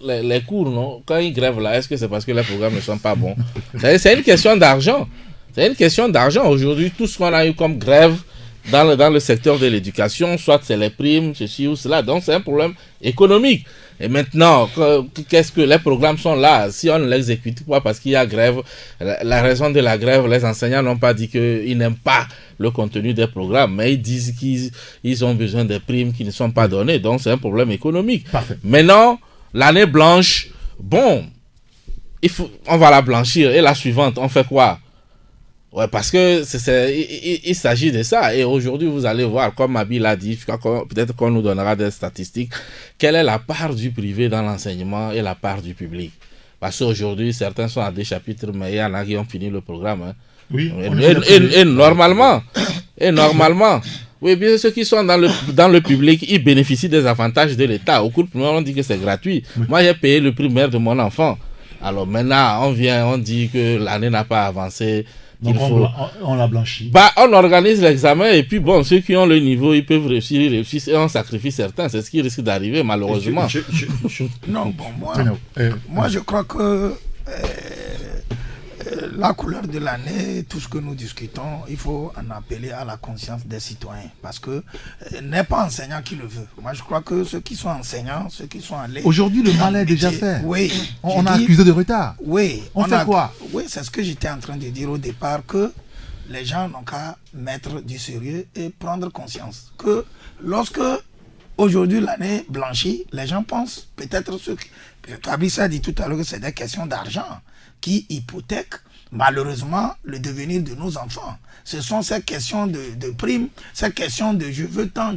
les cours, non? Quand ils grèvent là, est-ce que c'est parce que les programmes ne sont pas bons? C'est une question d'argent. C'est une question d'argent. Aujourd'hui, tout ce qu'on a eu comme grève dans le secteur de l'éducation, soit c'est les primes, ceci ou cela. Donc, c'est un problème économique. Et maintenant, qu'est-ce que les programmes sont là? Si on ne l'exécute pas parce qu'il y a grève, la raison de la grève, les enseignants n'ont pas dit qu'ils n'aiment pas le contenu des programmes, mais ils disent qu'ils ont besoin des primes qui ne sont pas données. Donc, c'est un problème économique. Parfait. Maintenant, l'année blanche, bon, on va la blanchir. Et la suivante, on fait quoi? Ouais, parce que il s'agit de ça. Et aujourd'hui, vous allez voir, comme Mabi l'a dit, peut-être qu'on nous donnera des statistiques, quelle est la part du privé dans l'enseignement et la part du public. Parce qu'aujourd'hui, certains sont à 2 chapitres, mais il y en a qui ont fini le programme. Hein. Oui. Et normalement, oui, bien ceux qui sont dans le public, ils bénéficient des avantages de l'État. Au cours du primaire, on dit que c'est gratuit. Oui. Moi, j'ai payé le primaire de mon enfant. Alors maintenant, on dit que l'année n'a pas avancé. Donc on l'a blanchi. On organise l'examen et puis bon, ceux qui ont le niveau, ils peuvent réussir et on sacrifie certains. C'est ce qui risque d'arriver malheureusement. Non, bon, moi je crois que la couleur de l'année, tout ce que nous discutons, il faut en appeler à la conscience des citoyens. Parce que n'est pas enseignant qui le veut. Moi, je crois que ceux qui sont enseignants, ceux qui sont allés... Aujourd'hui, le mal est déjà fait. Oui. On a accusé de retard. Oui. On fait quoi? Oui, c'est ce que j'étais en train de dire au départ, que les gens n'ont qu'à mettre du sérieux et prendre conscience que lorsque aujourd'hui l'année blanchit, les gens pensent peut-être ce que Fabrice a dit tout à l'heure, que c'est des questions d'argent qui hypothèquent malheureusement le devenir de nos enfants. Ce sont ces questions de primes, ces questions de je veux tant,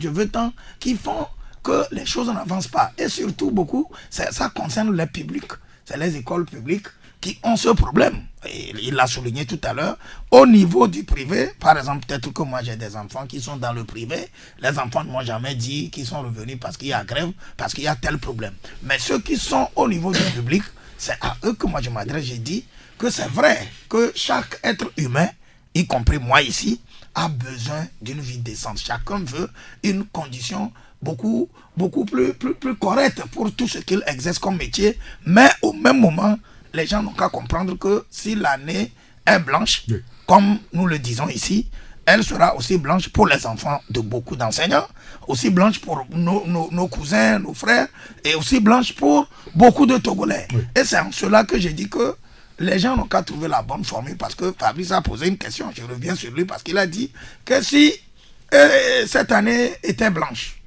qui font que les choses n'avancent pas. Et surtout beaucoup, ça concerne les publics. C'est les écoles publiques qui ont ce problème. Et il l'a souligné tout à l'heure. Au niveau du privé, par exemple, peut-être que moi j'ai des enfants qui sont dans le privé. Les enfants ne m'ont jamais dit qu'ils sont revenus parce qu'il y a grève, parce qu'il y a tel problème. Mais ceux qui sont au niveau du public, c'est à eux que moi je m'adresse. J'ai dit que c'est vrai que chaque être humain, y compris moi ici, a besoin d'une vie décente. Chacun veut une condition beaucoup plus correcte pour tout ce qu'il exerce comme métier. Mais au même moment, les gens n'ont qu'à comprendre que si l'année est blanche, oui, comme nous le disons ici, elle sera aussi blanche pour les enfants de beaucoup d'enseignants, aussi blanche pour nos cousins, nos frères, et aussi blanche pour beaucoup de Togolais. Oui. Et c'est en cela que j'ai dit que les gens n'ont qu'à trouver la bonne formule, parce que Fabrice a posé une question, je reviens sur lui, parce qu'il a dit que si cette année était blanche,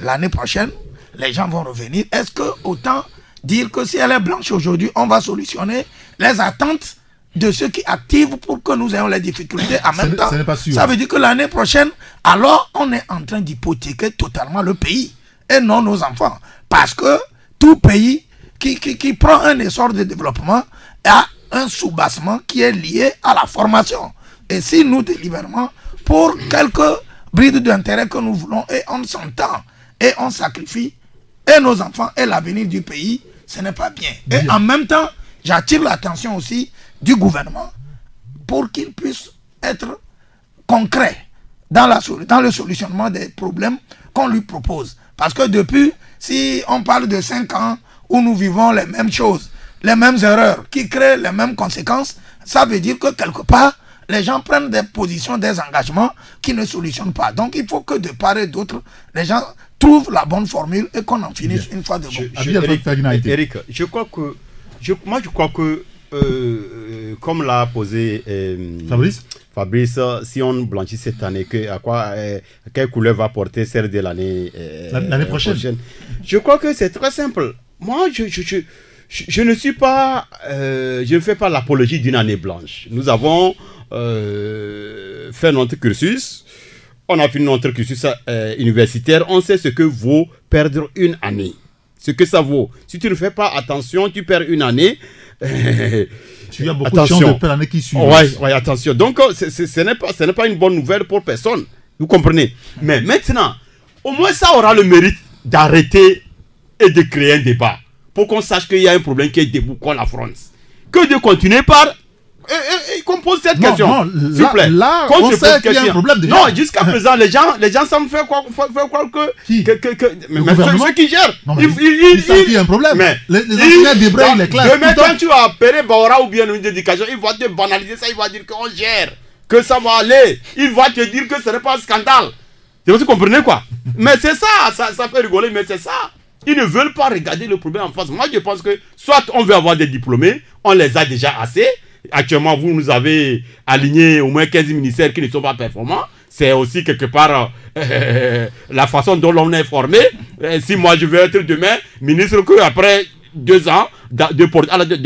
l'année prochaine, les gens vont revenir. Est-ce que autant dire que si elle est blanche aujourd'hui, on va solutionner les attentes de ceux qui activent pour que nous ayons les difficultés en même temps? Ça veut dire que l'année prochaine, alors on est en train d'hypothéquer totalement le pays et non nos enfants. Parce que tout pays qui prend un essor de développement a un soubassement qui est lié à la formation. Et si nous délibérément, pour quelques brides d'intérêt que nous voulons, et on s'entend et on sacrifie et nos enfants et l'avenir du pays, ce n'est pas bien. Et en même temps, j'attire l'attention aussi du gouvernement pour qu'il puisse être concret dans le solutionnement des problèmes qu'on lui propose. Parce que depuis, si on parle de 5 ans où nous vivons les mêmes choses, les mêmes erreurs, qui créent les mêmes conséquences, ça veut dire que quelque part, les gens prennent des positions, des engagements qui ne solutionnent pas. Donc il faut que de part et d'autre, les gens trouvent la bonne formule et qu'on en finisse une fois de bon. Eric, je crois que comme l'a posé Fabrice, si on blanchit cette année, quelle couleur va porter celle de l'année prochaine? Je crois que c'est très simple. Moi, je ne suis pas, je ne fais pas l'apologie d'une année blanche. Nous avons fait notre cursus, on a fini notre cursus universitaire, on sait ce que vaut perdre une année, ce que ça vaut. Si tu ne fais pas attention, tu perds une année. Tu as beaucoup de chance de perdre l'année qui suit. Oui, attention. Donc, ce n'est pas une bonne nouvelle pour personne. Vous comprenez? Mais maintenant, au moins ça aura le mérite d'arrêter et de créer un débat pour qu'on sache qu'il y a un problème qui est debout, qu'on affronte. Que de continuer par qu'on pose cette question. Non, s'il vous plaît. Là, on sait qu'il y a un problème déjà. Non, jusqu'à présent, les gens semblent faire croire que ceux qui gèrent, ils savent qu'il y a un problème. Mais les enseignants débrayent les classes. Demain, quand tu vas appeler Baora ou bien une éducation, il va te banaliser ça, il va dire qu'on gère, que ça va aller. Il va te dire que ce n'est pas un scandale. Vous comprenez quoi? Mais c'est ça fait rigoler, mais c'est ça. Ils ne veulent pas regarder le problème en face. Moi, je pense que soit on veut avoir des diplômés, on les a déjà assez. Actuellement, vous nous avez aligné au moins 15 ministères qui ne sont pas performants. C'est aussi quelque part la façon dont l'on est formé. Si moi je veux être demain ministre, qu'après 2 ans de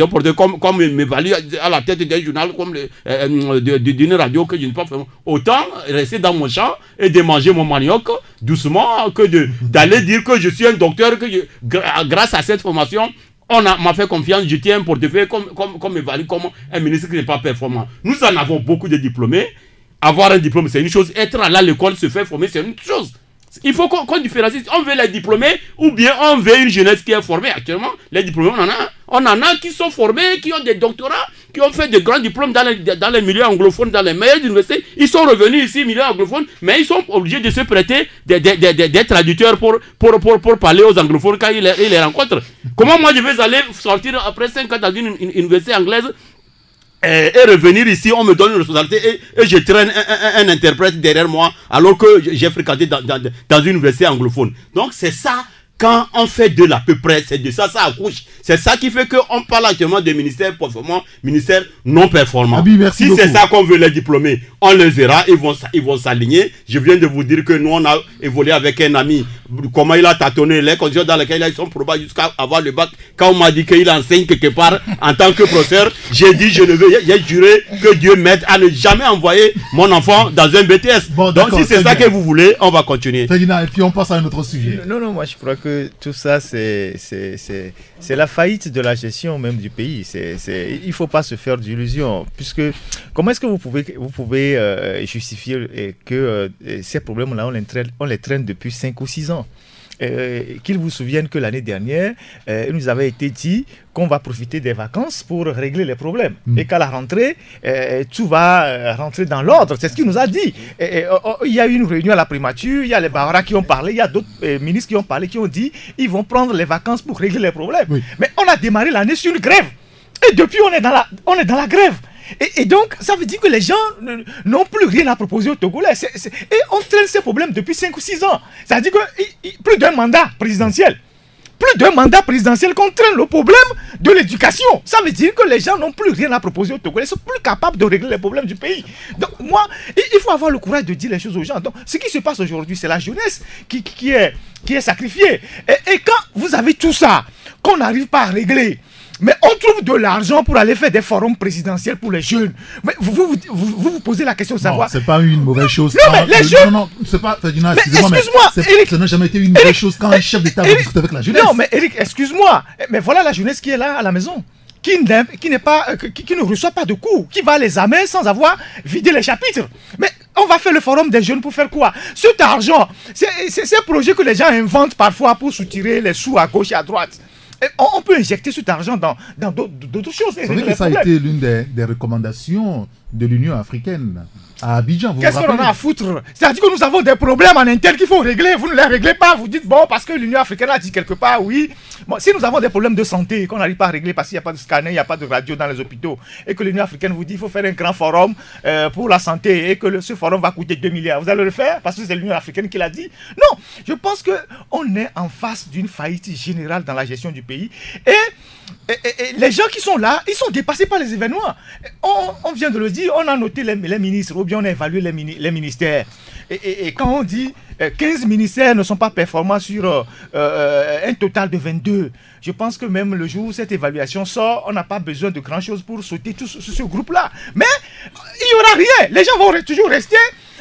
porter comme m'évalue à la tête d'un journal, comme d'une radio que je ne peux pas faire, autant rester dans mon champ et de manger mon manioc doucement que d'aller dire que je suis un docteur, que grâce à cette formation on m'a fait confiance, je tiens un portefeuille comme évalue comme un ministre qui n'est pas performant. Nous en avons beaucoup de diplômés. Avoir un diplôme, c'est une chose. Être à l'école, se faire former, c'est une chose. Il faut qu'on différencie. On veut les diplômés ou bien on veut une jeunesse qui est formée. Actuellement, les diplômés, on en a qui sont formés, qui ont des doctorats, qui ont fait de grands diplômes dans les milieux anglophones, dans les meilleures universités. Ils sont revenus ici, milieu anglophone, mais ils sont obligés de se prêter des traducteurs pour parler aux anglophones quand ils les rencontrent. Comment moi je vais aller sortir après 5 ans dans une université anglaise et revenir ici, on me donne une responsabilité et je traîne un interprète derrière moi alors que j'ai fréquenté dans une université anglophone. Donc c'est ça, quand on fait de l'à peu près, c'est de ça accouche. C'est ça qui fait qu'on parle actuellement de ministères performants, ministères non performants. Si c'est ça qu'on veut les diplômer, on les verra, ils vont s'aligner. Je viens de vous dire que nous on a évolué avec un ami, comment il a tâtonné les conditions dans lesquelles ils sont probables jusqu'à avoir le bac. Quand on m'a dit qu'il enseigne quelque part en tant que professeur, j'ai dit j'ai juré que Dieu m'aide à ne jamais envoyer mon enfant dans un BTS. Bon, donc si c'est ça que vous voulez, on va continuer. Et puis on passe à un autre sujet. Non, moi je crois que tout ça c'est la faillite de la gestion même du pays. Il ne faut pas se faire d'illusions, puisque comment est-ce que vous pouvez justifier que ces problèmes-là on les traîne depuis 5 ou 6 ans? Qu'ils vous souviennent que l'année dernière, il nous avait été dit qu'on va profiter des vacances pour régler les problèmes. Et qu'à la rentrée, tout va rentrer dans l'ordre. C'est ce qu'il nous a dit. Il y a eu une réunion à la primature, il y a les Bahara qui ont parlé, il y a d'autres ministres qui ont parlé, qui ont dit ils vont prendre les vacances pour régler les problèmes. Oui. Mais on a démarré l'année sur une grève. Et depuis, on est dans la grève. Et donc, ça veut dire que les gens n'ont plus rien à proposer aux Togolais. Et on traîne ces problèmes depuis 5 ou 6 ans. Ça veut dire que plus d'un mandat présidentiel. Plus d'un mandat présidentiel qu'on traîne le problème de l'éducation. Ça veut dire que les gens n'ont plus rien à proposer aux Togolais. Ils sont plus capables de régler les problèmes du pays. Donc, moi, il faut avoir le courage de dire les choses aux gens. Donc, ce qui se passe aujourd'hui, c'est la jeunesse qui est sacrifiée. Et quand vous avez tout ça, qu'on n'arrive pas à régler, mais on trouve de l'argent pour aller faire des forums présidentiels pour les jeunes. Mais vous posez la question de savoir. Non, c'est pas une mauvaise chose. Non, mais les jeunes. Non, c'est pas. Excuse-moi, Eric. Ça n'a jamais été une mauvaise chose quand un chef d'État va discuter avec la jeunesse. Non, mais Eric, excuse-moi. Mais voilà la jeunesse qui est là à la maison. Qui ne reçoit pas de cours. Qui va les amener sans avoir vidé les chapitres. Mais on va faire le forum des jeunes pour faire quoi? Cet argent, c'est un projet que les gens inventent parfois pour soutirer les sous à gauche et à droite. On peut injecter cet argent dans d'autres choses. Vous savez que ça a été l'une des recommandations de l'Union africaine À Abidjan, vous Qu'est-ce vous qu'on en rappelez? a à foutre? C'est-à-dire que nous avons des problèmes en interne qu'il faut régler. Vous ne les réglez pas. Vous dites, bon, parce que l'Union africaine a dit quelque part, oui. Bon, si nous avons des problèmes de santé qu'on n'arrive pas à régler parce qu'il n'y a pas de scanner, il n'y a pas de radio dans les hôpitaux, et que l'Union africaine vous dit qu'il faut faire un grand forum pour la santé et que ce forum va coûter 2 milliards, vous allez le faire parce que c'est l'Union africaine qui l'a dit? Non, je pense qu'on est en face d'une faillite générale dans la gestion du pays. Et les gens qui sont là, ils sont dépassés par les événements. On vient de le dire, on a noté les ministres, ou bien on a évalué les ministères. Et quand on dit 15 ministères ne sont pas performants sur un total de 22, je pense que même le jour où cette évaluation sort, on n'a pas besoin de grand-chose pour sauter tout ce groupe-là. Mais il n'y aura rien. Les gens vont toujours rester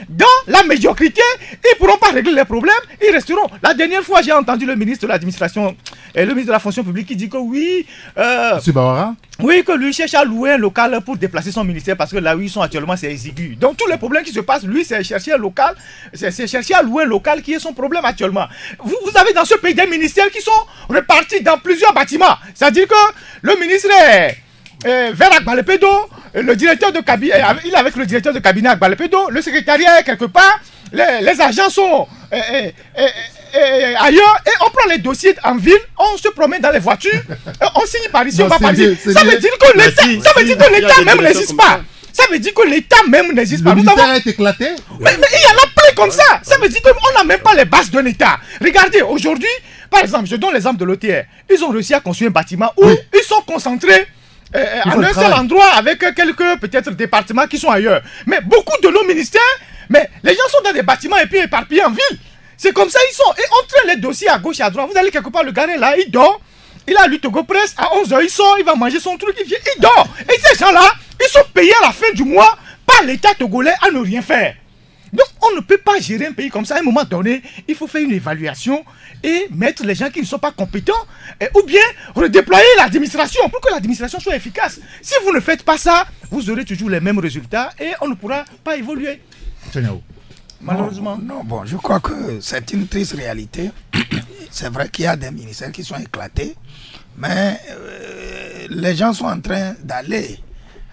dans la médiocrité. Ils ne pourront pas régler les problèmes. Ils resteront. La dernière fois, j'ai entendu le ministre de l'administration, le ministre de la fonction publique qui dit que oui... Monsieur Bawara? Oui, que lui cherche à louer un local pour déplacer son ministère parce que là où ils sont actuellement, c'est exigu. Donc tous les problèmes qui se passent, lui, c'est chercher un local, c'est chercher à louer un local qui est son problème actuellement. Vous avez dans ce pays des ministères qui sont répartis dans plusieurs bâtiments. C'est-à-dire que le ministre est vers Agbalepedo, le directeur de cabinet, il est avec le directeur de cabinet Agbalepedo, le secrétariat est quelque part, les agents sont ailleurs, et on prend les dossiers en ville, on se promène dans les voitures, on signe par ici, on va par ici. Ça veut dire que l'État même n'existe pas. Ça veut dire que l'État même n'existe pas. Le ministère est éclaté. Mais il y en a plein comme ça. Ça veut dire qu'on n'a même pas les bases d'un État. Regardez, aujourd'hui, par exemple, je donne l'exemple de l'OTR. Ils ont réussi à construire un bâtiment où ils sont concentrés en un seul endroit avec quelques peut-être départements qui sont ailleurs. Mais beaucoup de nos ministères, mais les gens sont dans des bâtiments et puis éparpillés en ville. C'est comme ça ils sont. Et on traîne les dossiers à gauche et à droite. Vous allez quelque part, le gars là, il dort. Il a lu Togo Presse, à 11h, il sort, il va manger son truc, il vient, il dort. Et ces gens-là, ils sont payés à la fin du mois par l'État togolais à ne rien faire. Donc on ne peut pas gérer un pays comme ça. À un moment donné, il faut faire une évaluation et mettre les gens qui ne sont pas compétents, ou bien redéployer l'administration pour que l'administration soit efficace. Si vous ne faites pas ça, vous aurez toujours les mêmes résultats et on ne pourra pas évoluer. Malheureusement. Non, bon, je crois que c'est une triste réalité. C'est vrai qu'il y a des ministères qui sont éclatés, mais les gens sont en train d'aller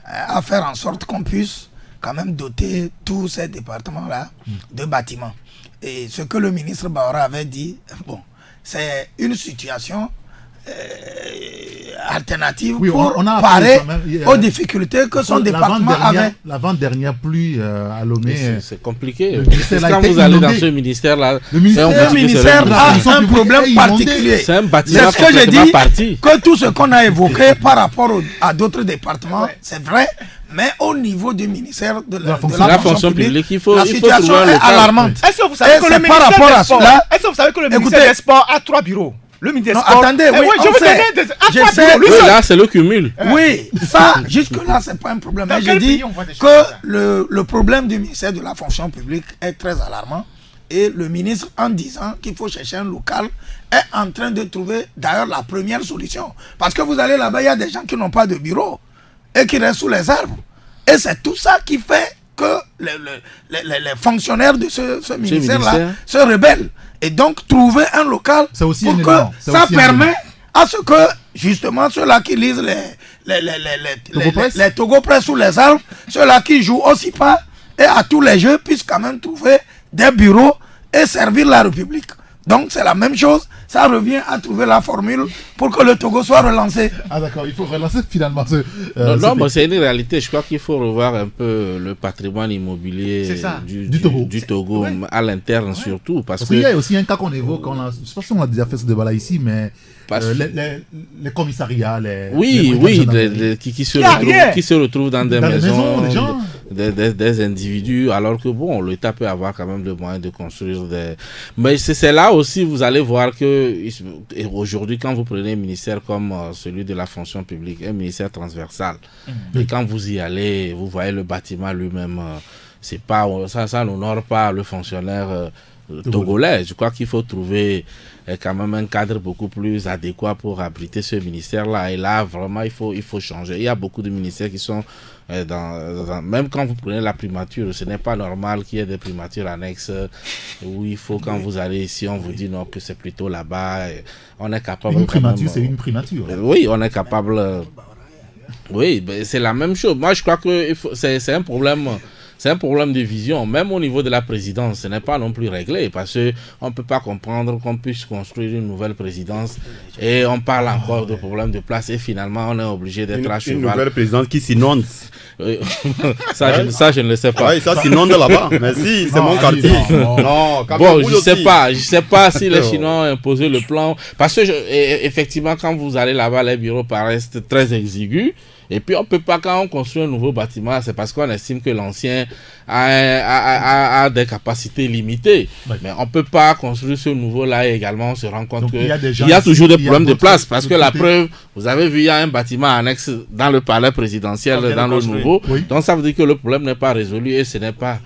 à faire en sorte qu'on puisse quand même doter tous ces départements-là de bâtiments. Et ce que le ministre Bawara avait dit, bon, c'est une situation alternative pour parer aux difficultés que son département avait. L'avant-dernière pluie à Lomé. C'est compliqué. Quand vous allez dans ce ministère-là, le ministère a un problème particulier. C'est un bâtiment ce que j'ai dit, parti. que tout ce qu'on a évoqué par rapport à d'autres départements, c'est vrai. Mais au niveau du ministère de la fonction publique, la situation est alarmante. Est-ce que vous savez que le ministère des Sports a 3 bureaux? Le ministère des Sports. Attendez, oui, je veux donner oui, là, c'est le cumul. Oui, ça, jusque-là, c'est pas un problème. Mais j'ai dit que le problème du ministère de la fonction publique est très alarmant. Et le ministre, en disant qu'il faut chercher un local, est en train de trouver d'ailleurs la première solution. Parce que vous allez là-bas, il y a des gens qui n'ont pas de bureau et qui restent sous les arbres. Et c'est tout ça qui fait que les fonctionnaires de ce ministère-là se rebellent. Et donc, trouver un local pour que ça permet à ce que, justement, ceux-là qui lisent les Togo Presse sous les arbres, ceux-là qui jouent aussi pas et à tous les jeux puissent quand même trouver des bureaux et servir la République. Donc c'est la même chose, ça revient à trouver la formule pour que le Togo soit relancé. Ah d'accord, il faut relancer finalement non, mais c'est une réalité, je crois qu'il faut revoir un peu le patrimoine immobilier du Togo ouais. À l'interne surtout. Parce qu'il y a aussi un cas qu'on évoque, je ne sais pas si on a déjà fait ce débat-là ici, mais les commissariats, qui se retrouvent dans des maisons, des individus, alors que bon, l'État peut avoir quand même le moyen de construire des... Mais c'est là aussi, vous allez voir que aujourd'hui, quand vous prenez un ministère comme celui de la fonction publique, un ministère transversal, et quand vous y allez, vous voyez le bâtiment lui-même, c'est pas, ça n'honore pas le fonctionnaire togolais. Je crois qu'il faut trouver quand même un cadre beaucoup plus adéquat pour abriter ce ministère-là. Et là, vraiment, il faut changer. Il y a beaucoup de ministères qui sont même quand vous prenez la primature, ce n'est pas normal qu'il y ait des primatures annexes où il faut, quand vous allez ici, on vous dit non, que c'est plutôt là-bas. On est capable... Une primature, c'est une primature. Oui, on est capable... Oui, c'est la même chose. Moi, je crois que c'est un problème... c'est un problème de vision. Même au niveau de la présidence, ce n'est pas non plus réglé parce qu'on ne peut pas comprendre qu'on puisse construire une nouvelle présidence et on parle encore de problèmes de place et finalement on est obligé d'être à cheval. Une nouvelle présidence qui s'inonde. Ça, je ne le sais pas. Oui, ça s'inonde là-bas. Mais si, c'est mon quartier. Non, bon, je sais pas si les Chinois ont imposé le plan. Parce que, effectivement, quand vous allez là-bas, les bureaux paraissent très exigus. Et puis, on peut pas, quand on construit un nouveau bâtiment, c'est parce qu'on estime que l'ancien a des capacités limitées. Ouais. Mais on peut pas construire ce nouveau-là et également on se rend compte qu'il y a toujours des problèmes de place. Parce que la preuve, vous avez vu, il y a un bâtiment annexe dans le palais présidentiel, dans le nouveau. Oui. Donc, ça veut dire que le problème n'est pas résolu et ce n'est pas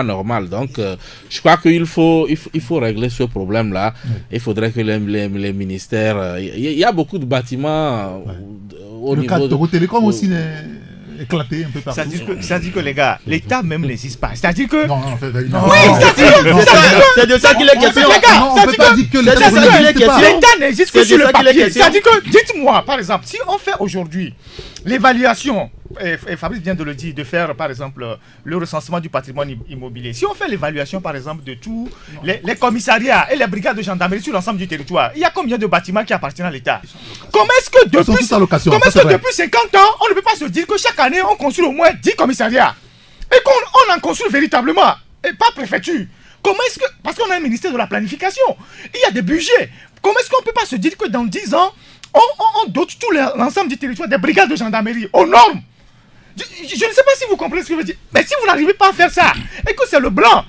normal. Donc, je crois qu'il faut régler ce problème-là. Oui. Il faudrait que les ministères... Il y a beaucoup de bâtiments au niveau de Togo Télécom aussi éclaté un peu partout. C'est-à-dire que les gars, l'État même n'existe pas. C'est-à-dire que... Non, c'est de ça qu'il est question. On ne peut pas dire que l'État n'existe que sur le papier. C'est-à-dire que, dites-moi, par exemple, si on fait aujourd'hui l'évaluation, et Fabrice vient de le dire, de faire par exemple le recensement du patrimoine immobilier. Si on fait l'évaluation par exemple de tous les commissariats et les brigades de gendarmerie sur l'ensemble du territoire, il y a combien de bâtiments qui appartiennent à l'État? Comment est-ce que depuis 50 ans, on ne peut pas se dire que chaque année on construit au moins 10 commissariats et qu'on en construit véritablement et pas préfecture? Comment est-ce que, parce qu'on a un ministère de la planification, il y a des budgets, comment est-ce qu'on ne peut pas se dire que dans 10 ans on dote tout l'ensemble du territoire des brigades de gendarmerie aux normes? Je ne sais pas si vous comprenez ce que je veux dire. Mais si vous n'arrivez pas à faire ça, et que c'est le blanc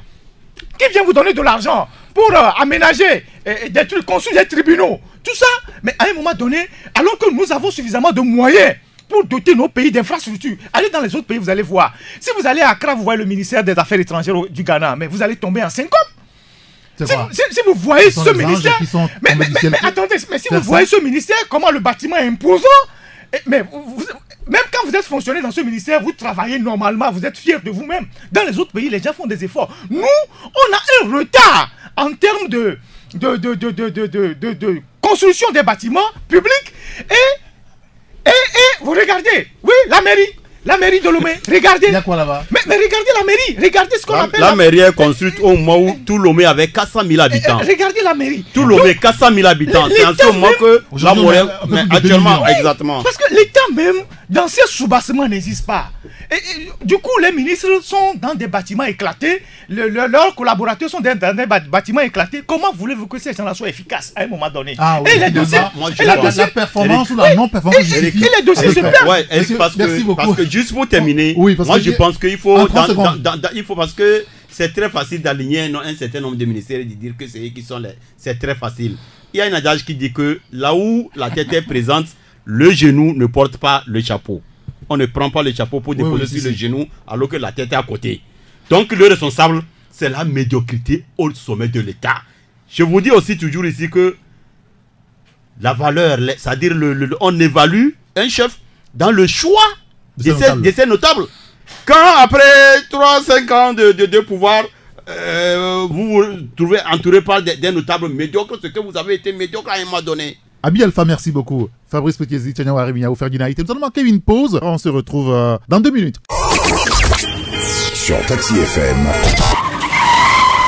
qui vient vous donner de l'argent pour aménager des trucs, construire des tribunaux, tout ça, mais à un moment donné, alors que nous avons suffisamment de moyens pour doter nos pays d'infrastructures, allez dans les autres pays, vous allez voir. Si vous allez à Accra, vous voyez le ministère des Affaires étrangères du Ghana, mais vous allez tomber en syncope. Si vous voyez ce ministère, mais attendez, mais si vous voyez ce ministère, comment le bâtiment est imposant, mais même quand vous êtes fonctionnaire dans ce ministère, vous travaillez normalement, vous êtes fiers de vous-même. Dans les autres pays, les gens font des efforts. Nous, on a un retard en termes de construction des bâtiments publics. Et vous regardez, oui, la mairie de Lomé, regardez. Il y a quoi là-bas? Mais regardez la mairie, regardez ce qu'on appelle. La mairie est construite au moment où tout Lomé avait 400 000 habitants. Regardez la mairie. Tout Lomé, 400 000 habitants. C'est en ce moment que la moyenne, actuellement, exactement. Parce que l'État même, dans ces sous-bassements, n'existe pas. Et du coup, les ministres sont dans des bâtiments éclatés, leurs collaborateurs sont dans des bâtiments éclatés. Comment voulez-vous que ces gens-là soient efficaces à un moment donné? Et les dossiers, la performance ou la non-performance justifie. Et les dossiers se perdent. Merci beaucoup. Parce que juste pour terminer, moi je pense qu'il faut, parce que c'est très facile d'aligner un certain nombre de ministères et de dire que c'est eux qui sont c'est très facile. Il y a un adage qui dit que là où la tête est présente, le genou ne porte pas le chapeau. On ne prend pas le chapeau pour déposer sur le genou alors que la tête est à côté. Donc le responsable, c'est la médiocrité au sommet de l'État. Je vous dis aussi toujours ici que la valeur, c'est-à-dire on évalue un chef dans le choix de ces notables. Quand après 3-5 ans de pouvoir, vous vous trouvez entouré par des notables médiocres, c'est que vous avez été médiocre à un moment donné. Abi Alpha, merci beaucoup. Fabrice Petiesi, Tchania Aremia, Ferdinand Ité. Nous allons marquer une pause. On se retrouve dans 2 minutes. Sur Taxi FM,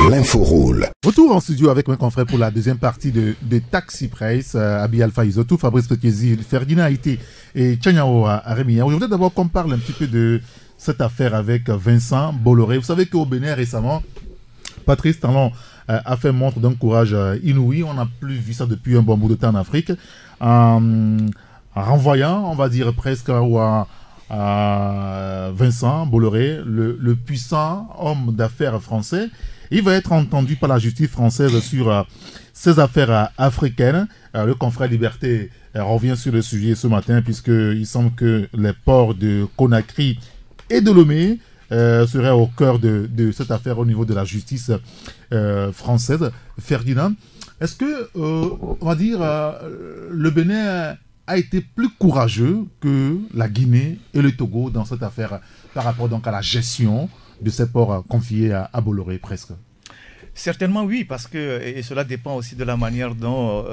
l'info roule. Retour en studio avec mes confrères pour la deuxième partie de Taxi Press. Abi Alpha Isotou, Fabrice Petiesi, Ferdinand Ité et Tchania Aremia. Je voudrais d'abord qu'on parle un petit peu de cette affaire avec Vincent Bolloré. Vous savez qu'au Bénin récemment, Patrice Talon a fait montre d'un courage inouï. On n'a plus vu ça depuis un bon bout de temps en Afrique. En renvoyant, on va dire presque, à Vincent Bolloré, le puissant homme d'affaires français. Il va être entendu par la justice française sur ces affaires africaines. Le confrère Liberté revient sur le sujet ce matin, puisqu'il semble que les ports de Conakry et de Lomé serait au cœur de cette affaire au niveau de la justice française. Ferdinand, est-ce que, on va dire, le Bénin a été plus courageux que la Guinée et le Togo dans cette affaire par rapport donc à la gestion de ces ports confiés à Bolloré presque? Certainement oui, parce que et cela dépend aussi de la manière dont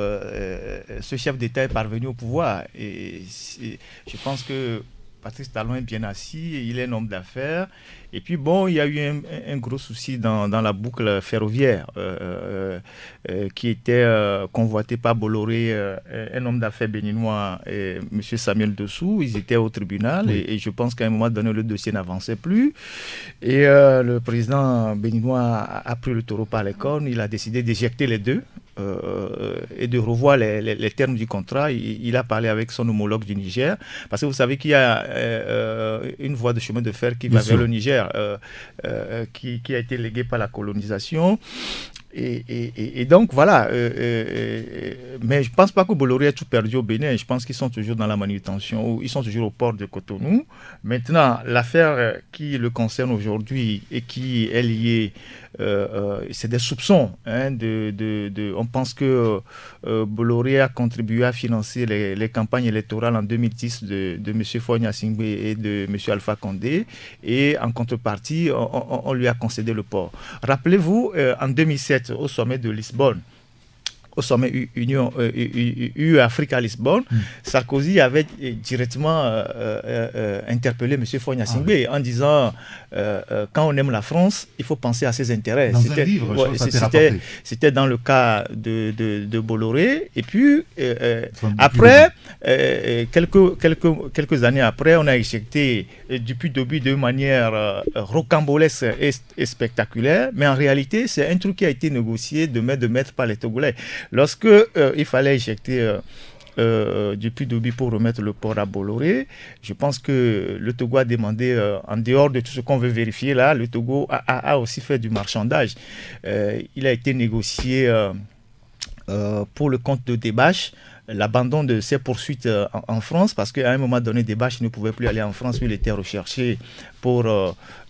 ce chef d'État est parvenu au pouvoir. Et je pense que Patrice Talon est bien assis, il est un homme d'affaires. Et puis bon, il y a eu un gros souci dans la boucle ferroviaire qui était convoité par Bolloré, un homme d'affaires béninois, M. Samuel Dessous. Ils étaient au tribunal et je pense qu'à un moment donné, le dossier n'avançait plus. Et le président béninois a pris le taureau par les cornes. Il a décidé d'éjecter les deux. Et de revoir les termes du contrat. Il a parlé avec son homologue du Niger, parce que vous savez qu'il y a une voie de chemin de fer qui va vers le Niger, qui a été léguée par la colonisation. Et donc voilà, mais je ne pense pas que Bolloré ait tout perdu au Bénin. Je pense qu'ils sont toujours dans la manutention, ou ils sont toujours au port de Cotonou. Maintenant, l'affaire qui le concerne aujourd'hui et qui est liée, c'est des soupçons. On pense que Bolloré a contribué à financer les campagnes électorales en 2010 de M. Fogna Singbe et de M. Alpha Condé, et en contrepartie, on lui a concédé le port. Rappelez-vous, en 2007, au sommet de Lisbonne, au sommet UE-Afrique à Lisbonne, Sarkozy avait directement interpellé M. Fogna Singbe en disant quand on aime la France, il faut penser à ses intérêts. C'était dans le cas de Bolloré. Et puis, après, quelques années après, on a éjecté Dupuy Doby de manière rocambolesque et spectaculaire. Mais en réalité, c'est un truc qui a été négocié de maître par les Togolais. Lorsque il fallait éjecter Dupuy Doby pour remettre le port à Bolloré, je pense que le Togo a demandé, en dehors de tout ce qu'on veut vérifier là, le Togo a aussi fait du marchandage. Il a été négocié pour le compte de Debache l'abandon de ses poursuites en France, parce qu'à un moment donné, Debache ne pouvait plus aller en France, où il était recherché pour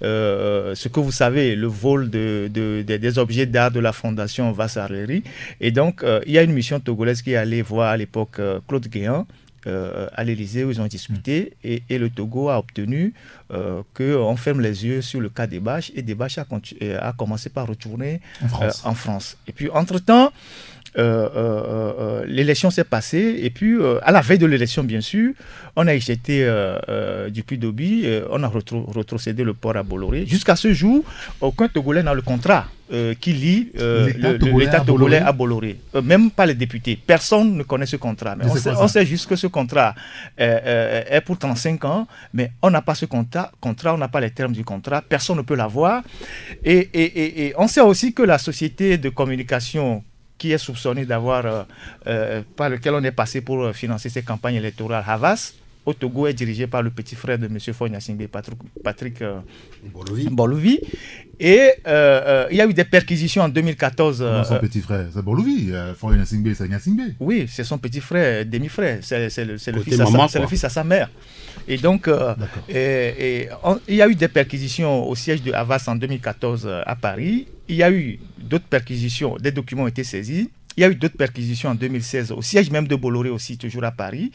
ce que vous savez, le vol des objets d'art de la fondation Vassarleri. Et donc, il y a une mission togolaise qui est allée voir à l'époque Claude Guéant à l'Élysée, où ils ont discuté, et le Togo a obtenu qu'on ferme les yeux sur le cas Debache, et Debache a commencé par retourner en France. Et puis, entre-temps, l'élection s'est passée, et puis à la veille de l'élection, bien sûr, on a éjecté Dupuy Doby, on a retrocédé le port à Bolloré. Jusqu'à ce jour, aucun Togolais n'a le contrat qui lie l'État togolais à Bolloré. Même pas les députés. Personne ne connaît ce contrat. Mais on sait juste que ce contrat est pour 35 ans, mais on n'a pas ce contrat, on n'a pas les termes du contrat, personne ne peut l'avoir. Et on sait aussi que la société de communication qui est soupçonné d'avoir, par lequel on est passé pour financer ces campagnes électorales, Havas, au Togo, est dirigé par le petit frère de M. Fogna Singbe, Patrick Bolovi. Et il y a eu des perquisitions en 2014. Son petit frère, c'est Bolovi. Fogna Singbe, c'est Nyasingbe. Oui, c'est son petit frère, demi-frère. C'est le fils à sa mère. Et donc, il y a eu des perquisitions au siège de Havas en 2014 à Paris. Il y a eu d'autres perquisitions, des documents ont été saisis. Il y a eu d'autres perquisitions en 2016 au siège même de Bolloré aussi, toujours à Paris.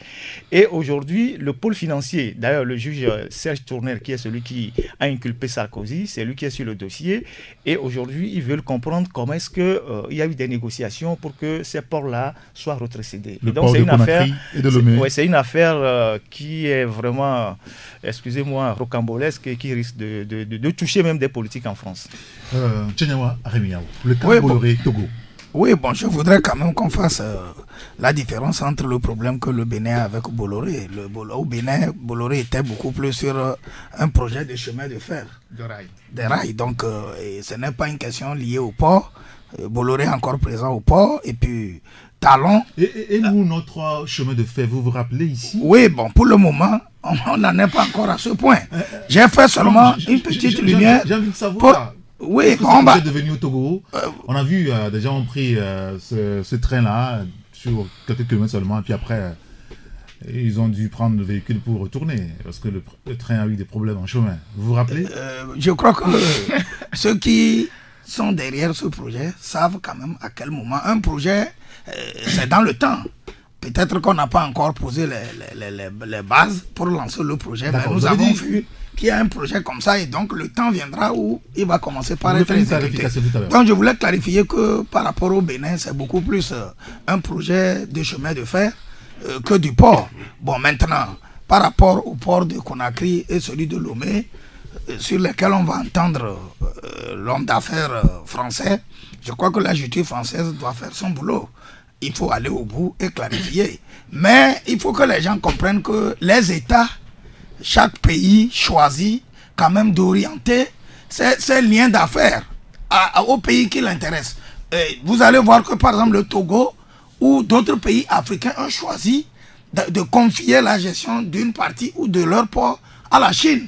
Et aujourd'hui, le pôle financier, d'ailleurs le juge Serge Tournel, qui est celui qui a inculpé Sarkozy, c'est lui qui est sur le dossier. Et aujourd'hui, ils veulent comprendre comment est-ce qu'il y a eu des négociations pour que ces ports-là soient retrocédés. Et donc c'est une affaire qui est vraiment, excusez-moi, rocambolesque et qui risque de toucher même des politiques en France. Tchéniawa Rémiao, le cas Bolloré-Togo. Oui, bon, je voudrais quand même qu'on fasse la différence entre le problème que le Bénin a avec Bolloré. Au Bénin, Bolloré était beaucoup plus sur un projet de chemin de fer. Des rails. Donc, ce n'est pas une question liée au port. Bolloré est encore présent au port. Et puis, Talon... Et nous, notre chemin de fer, vous vous rappelez ici? Oui, bon, pour le moment, on n'en est pas encore à ce point. J'ai fait seulement une petite lumière... J'ai envie de savoir... Oui, on va devenu au Togo. On a vu des gens ont pris ce train-là sur quelques kilomètres seulement, et puis après ils ont dû prendre le véhicule pour retourner parce que le train a eu des problèmes en chemin. Vous vous rappelez? Je crois que ceux qui sont derrière ce projet savent quand même à quel moment un projet c'est dans le temps. Peut-être qu'on n'a pas encore posé les bases pour lancer le projet, mais nous avons vu qu'il y a un projet comme ça, et donc le temps viendra où il va commencer par être exécuté. Donc je voulais clarifier que par rapport au Bénin, c'est beaucoup plus un projet de chemin de fer que du port. Bon, maintenant, par rapport au port de Conakry et celui de Lomé, sur lesquels on va entendre l'homme d'affaires français, je crois que la justice française doit faire son boulot. Il faut aller au bout et clarifier. Mais il faut que les gens comprennent que les États, chaque pays choisit quand même d'orienter ses liens d'affaires au pays qui l'intéresse. Vous allez voir que par exemple le Togo ou d'autres pays africains ont choisi de confier la gestion d'une partie ou de leur port à la Chine.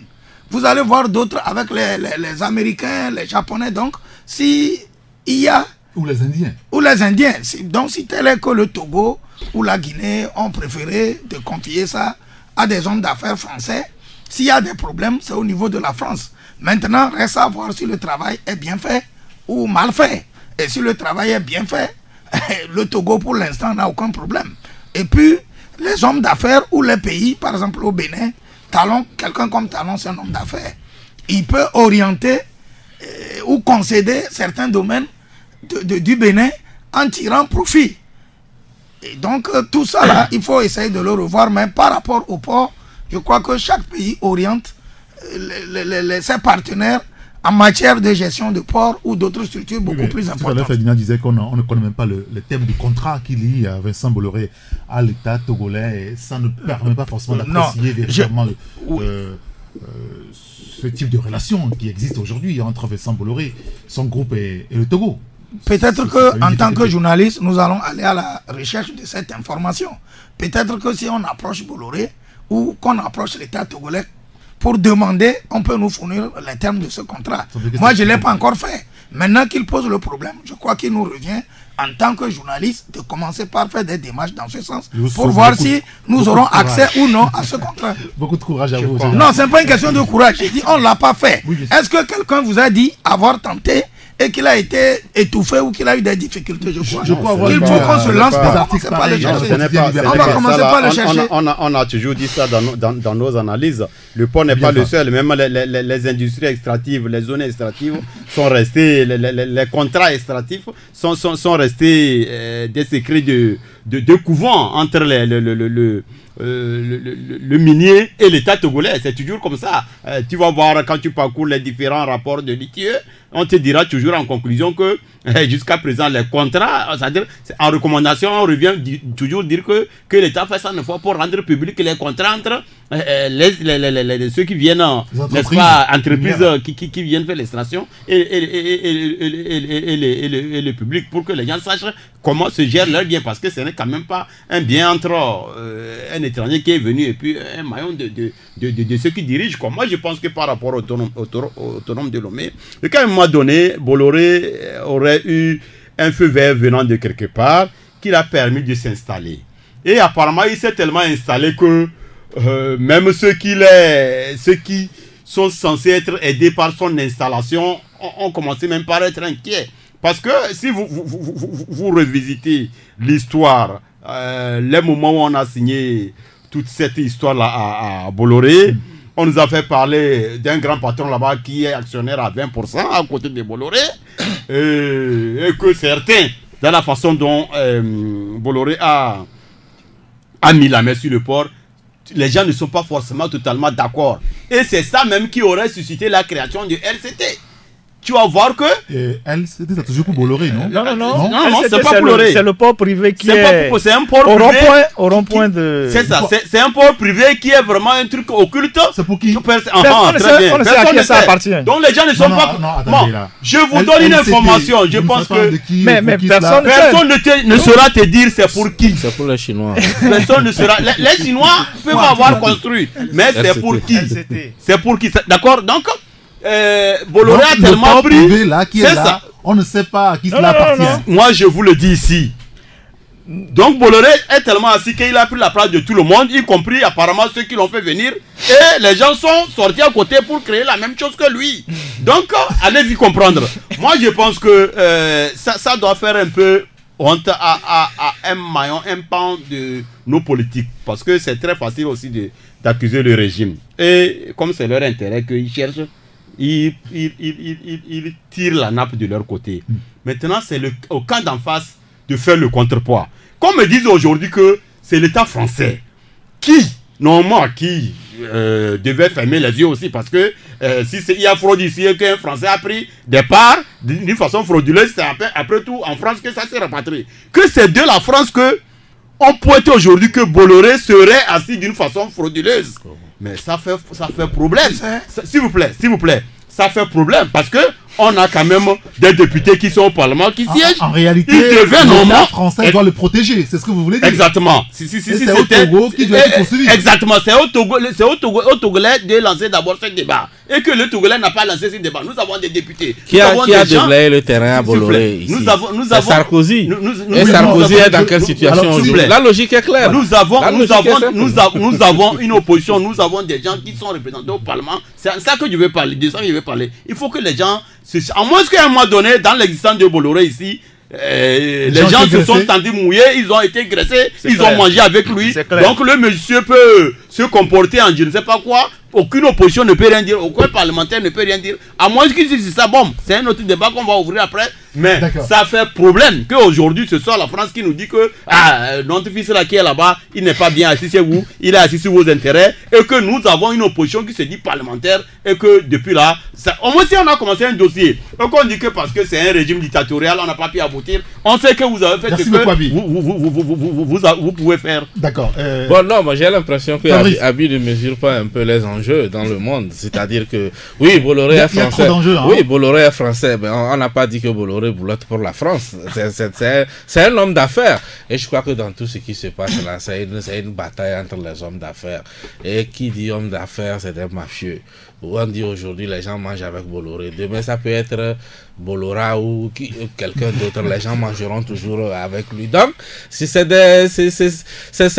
Vous allez voir d'autres avec les Américains, les Japonais. Donc, si il y a... Ou les Indiens. Ou les Indiens. Donc, si tel est que le Togo ou la Guinée ont préféré de confier ça à des hommes d'affaires français, s'il y a des problèmes, c'est au niveau de la France. Maintenant, reste à voir si le travail est bien fait ou mal fait. Et si le travail est bien fait, le Togo, pour l'instant, n'a aucun problème. Et puis, les hommes d'affaires ou les pays, par exemple au Bénin, Talon, quelqu'un comme Talon, c'est un homme d'affaires. Il peut orienter ou concéder certains domaines du Bénin en tirant profit. Et donc, tout ça là, il faut essayer de le revoir. Mais par rapport au port, je crois que chaque pays oriente ses partenaires en matière de gestion de port ou d'autres structures beaucoup plus importantes. Ferdinand disait qu'on ne connaît même pas le thème du contrat qui lie Vincent Bolloré à l'État togolais. Et ça ne permet pas forcément d'apprécier véritablement ce type de relation qui existe aujourd'hui entre Vincent Bolloré, son groupe et le Togo. Peut-être qu'en tant que journaliste, nous allons aller à la recherche de cette information. Peut-être que si on approche Bolloré ou qu'on approche l'État togolais pour demander, on peut nous fournir les termes de ce contrat. Moi, je ne l'ai pas encore fait. Maintenant qu'il pose le problème, je crois qu'il nous revient, en tant que journaliste, de commencer par faire des démarches dans ce sens pour voir si nous aurons accès ou non à ce contrat. Beaucoup de courage à vous. Non, ce n'est pas une question de courage. J'ai dit, on ne l'a pas fait. Est-ce que quelqu'un vous a dit avoir tenté et qu'il a été étouffé ou qu'il a eu des difficultés? Je crois qu'il faut qu'on se lance par pas le chercher. On va commencer par le chercher. On a toujours dit ça dans nos analyses. Le port n'est pas le seul. Même les industries extractives, les zones extractives sont restées, les contrats extractifs sont restés des secrets de couvent entre le minier et l'État togolais. C'est toujours comme ça. Tu vas voir quand tu parcours les différents rapports de litigieux, on te dira toujours en conclusion que jusqu'à présent les contrats, c'est-à-dire en recommandation, on revient toujours dire que l'État fait ça une fois pour rendre public les contrats entre ceux qui viennent, n'est-ce pas, entreprises qui viennent faire l'extraction et le public, pour que les gens sachent comment se gère leur bien, parce que ce n'est quand même pas un bien entre un étranger qui est venu et puis un maillon de ceux qui dirigent, quoi. Moi je pense que par rapport au autonome de Lomé, qu'à un moment donné, Bolloré aurait eu un feu vert venant de quelque part qui l'a permis de s'installer. Et apparemment il s'est tellement installé que même ceux qui sont censés être aidés par son installation ont commencé même par être inquiets. Parce que si vous revisitez l'histoire, les moments où on a signé toute cette histoire-là à Bolloré, on nous a fait parler d'un grand patron là-bas qui est actionnaire à 20% à côté de Bolloré, et que certains, dans la façon dont Bolloré a mis la main sur le port, les gens ne sont pas forcément totalement d'accord. Et c'est ça même qui aurait suscité la création du LCT. Tu vas voir que... LCT, c'est toujours pour Bolloré, non? Non, c'est pas pour Bolloré. C'est le port privé qui est... C'est un port privé. Au rond-point de... C'est ça, c'est un port privé qui est vraiment un truc occulte. C'est pour qui? On ne sait à qui ça appartient. Donc les gens ne sont pas... Attendez, là. Je vous donne une information. Je pense que... Mais personne ne saura te dire c'est pour qui. C'est pour les Chinois. Personne ne saura... Les Chinois peuvent avoir construit. Mais c'est pour qui? C'est pour qui? D'accord? Donc... Bolloré a tellement pris là, qui est là, ça. On ne sait pas à qui cela appartient. Moi je vous le dis ici. Donc Bolloré est tellement assis qu'il a pris la place de tout le monde, y compris apparemment ceux qui l'ont fait venir, et les gens sont sortis à côté pour créer la même chose que lui. Donc allez-y comprendre. Moi je pense que ça doit faire un peu honte à un maillon, un pan de nos politiques, parce que c'est très facile aussi d'accuser le régime. Et comme c'est leur intérêt qu'ils cherchent, ils tirent la nappe de leur côté. Maintenant, c'est au camp d'en face de faire le contrepoids. Qu'on me dise aujourd'hui que c'est l'État français qui normalement qui devait fermer les yeux aussi, parce que si il y a fraude ici et qu'un Français a pris des parts d'une façon frauduleuse, c'est après tout en France que ça s'est rapatrié. Que c'est de la France que on pointe aujourd'hui que Bolloré serait assis d'une façon frauduleuse. Mais ça fait problème. S'il vous plaît, ça fait problème parce que on a quand même des députés qui sont au Parlement qui siègent. En réalité, l'État français doit le protéger, c'est ce que vous voulez dire. Exactement. C'est au Togo qui doit être poursuivi. Exactement, c'est au Togolais de lancer d'abord ce débat. Et que le Togolais n'a pas lancé ce débat. Nous avons des députés. Qui a déblayé le terrain à Bolloré ici? C'est Sarkozy. Et Sarkozy est dans quelle situation aujourd'hui? La logique est claire. Nous avons une opposition, nous avons des gens qui sont représentés au Parlement. C'est ça que je veux parler. Il faut que les gens, à moins qu'à un moment donné, dans l'existence de Bolloré ici, les gens se sont tendus mouillés, ils ont été graissés, ont mangé avec lui. Donc le monsieur peut se comporter en je ne sais pas quoi. Aucune opposition ne peut rien dire, aucun parlementaire ne peut rien dire. À moins que c'est ça, bon, c'est un autre débat qu'on va ouvrir après. Mais ça fait problème qu'aujourd'hui, ce soit la France qui nous dit que notre fils là qui est là-bas, il n'est pas bien assis chez vous, il est assis sur vos intérêts. Et que nous avons une opposition qui se dit parlementaire. Et que depuis là, au moins si on a commencé un dossier, et qu'on dit que parce que c'est un régime dictatorial, on n'a pas pu aboutir, on sait que vous avez fait ce que vous pouvez faire. D'accord. Bon, non, moi j'ai l'impression que Abi ne mesure pas un peu les enjeux dans le monde. C'est-à-dire que, oui, Bolloré est français. Oui, Bolloré est français, mais on n'a pas dit que Bolloré boulotte pour la France. C'est un homme d'affaires. Et je crois que dans tout ce qui se passe là, c'est une bataille entre les hommes d'affaires. Et qui dit homme d'affaires, c'est des mafieux. On dit aujourd'hui les gens mangent avec Bolloré. Demain, ça peut être Bollora ou quelqu'un d'autre. Les gens mangeront toujours avec lui. Donc, c'est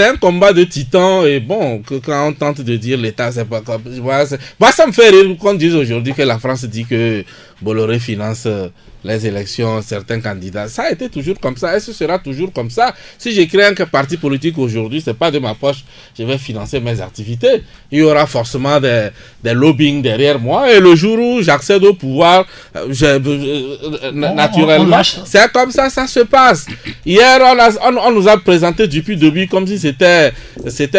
un combat de titans. Et bon, quand on tente de dire l'État, c'est pas comme... Moi, ça me fait rire qu'on dise aujourd'hui que la France dit que Bolloré finance les élections, certains candidats. Ça a été toujours comme ça et ce sera toujours comme ça. Si j'ai créé un parti politique aujourd'hui, c'est pas de ma poche, je vais financer mes activités. Il y aura forcément des lobbying derrière moi et le jour où j'accède au pouvoir, naturellement, c'est comme ça, ça se passe. Hier, on nous a présenté Dupuy comme si c'était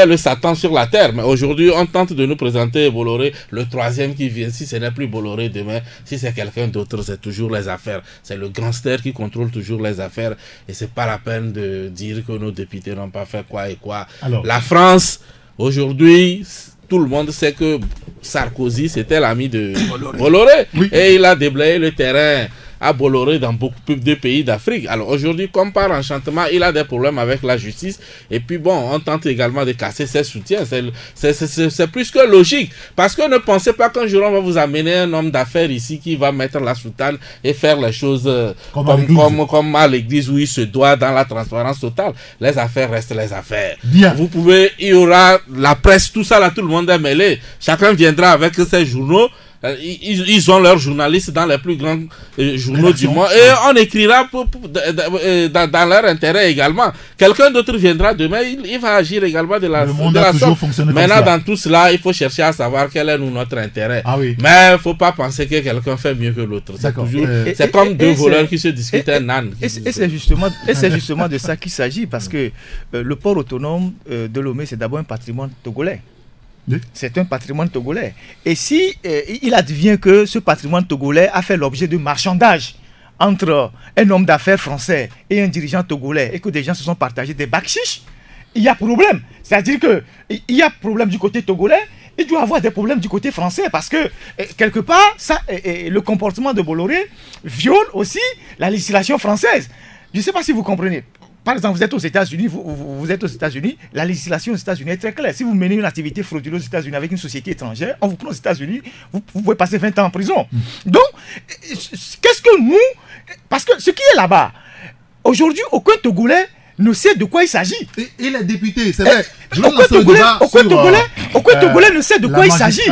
le Satan sur la terre. Mais aujourd'hui, on tente de nous présenter Bolloré, le troisième qui vient. Si ce n'est plus Bolloré demain, si c'est quelqu'un d'autre, c'est toujours les affaires. C'est le gangster qui contrôle toujours les affaires et c'est pas la peine de dire que nos députés n'ont pas fait quoi et quoi. Alors, la France, aujourd'hui, tout le monde sait que Sarkozy, c'était l'ami de Bolloré. Oui. Et il a déblayé le terrain à Bolloré dans beaucoup de pays d'Afrique. Alors aujourd'hui, comme par enchantement, il a des problèmes avec la justice. Et puis bon, on tente également de casser ses soutiens. C'est plus que logique. Parce que ne pensez pas qu'un jour on va vous amener un homme d'affaires ici qui va mettre la soutane et faire les choses comme à l'église où il se doit dans la transparence totale. Les affaires restent les affaires. Bien. Il y aura la presse, tout ça là, tout le monde est mêlé. Chacun viendra avec ses journaux. Ils ont leurs journalistes dans les plus grands journaux du monde et on écrira dans leur intérêt également. Quelqu'un d'autre viendra demain, il va agir également de la sorte. Maintenant, dans tout cela, il faut chercher à savoir quel est notre intérêt. Ah oui. Mais il ne faut pas penser que quelqu'un fait mieux que l'autre. C'est comme deux voleurs qui se discutent un âne. Et c'est justement de ça qu'il s'agit parce que le port autonome de Lomé, c'est d'abord un patrimoine togolais. C'est un patrimoine togolais. Et si il advient que ce patrimoine togolais a fait l'objet de marchandage entre un homme d'affaires français et un dirigeant togolais et que des gens se sont partagés des bakchiches, il y a problème. C'est-à-dire qu'il y a problème du côté togolais, il doit y avoir des problèmes du côté français parce que quelque part, le comportement de Bolloré viole aussi la législation française. Je ne sais pas si vous comprenez. Par exemple, vous êtes aux États-Unis, vous êtes aux États-Unis, la législation aux États-Unis est très claire. Si vous menez une activité frauduleuse aux États-Unis avec une société étrangère, on vous prend aux États-Unis, vous pouvez passer 20 ans en prison. Donc, qu'est-ce que nous... Parce que ce qui est là-bas, aujourd'hui, aucun Togolais ne sait de quoi il s'agit. Et les députés, c'est vrai. Aucun Togolais ne sait de quoi il s'agit.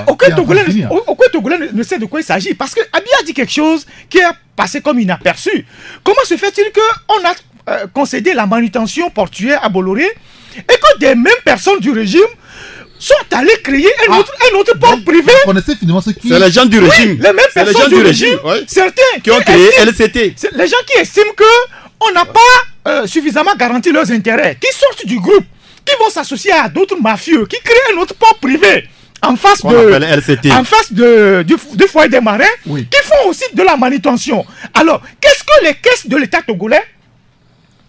Aucun Togolais ne sait de quoi il s'agit. Parce que Abi a dit quelque chose qui est passé comme inaperçu. Comment se fait-il qu'on a concédé la manutention portuaire à Bolloré et que des mêmes personnes du régime sont allées créer un autre port privé? Vous connaissez finalement ce qui... C'est les gens du régime. Les mêmes personnes du régime. Certains qui ont créé LCT. C'est les gens qui estiment qu'on n'a pas suffisamment garanti leurs intérêts, qui sortent du groupe, qui vont s'associer à d'autres mafieux, qui créent un autre port privé en face du foyer des marins, qui font aussi de la manutention. Alors, qu'est-ce que les caisses de l'État togolais,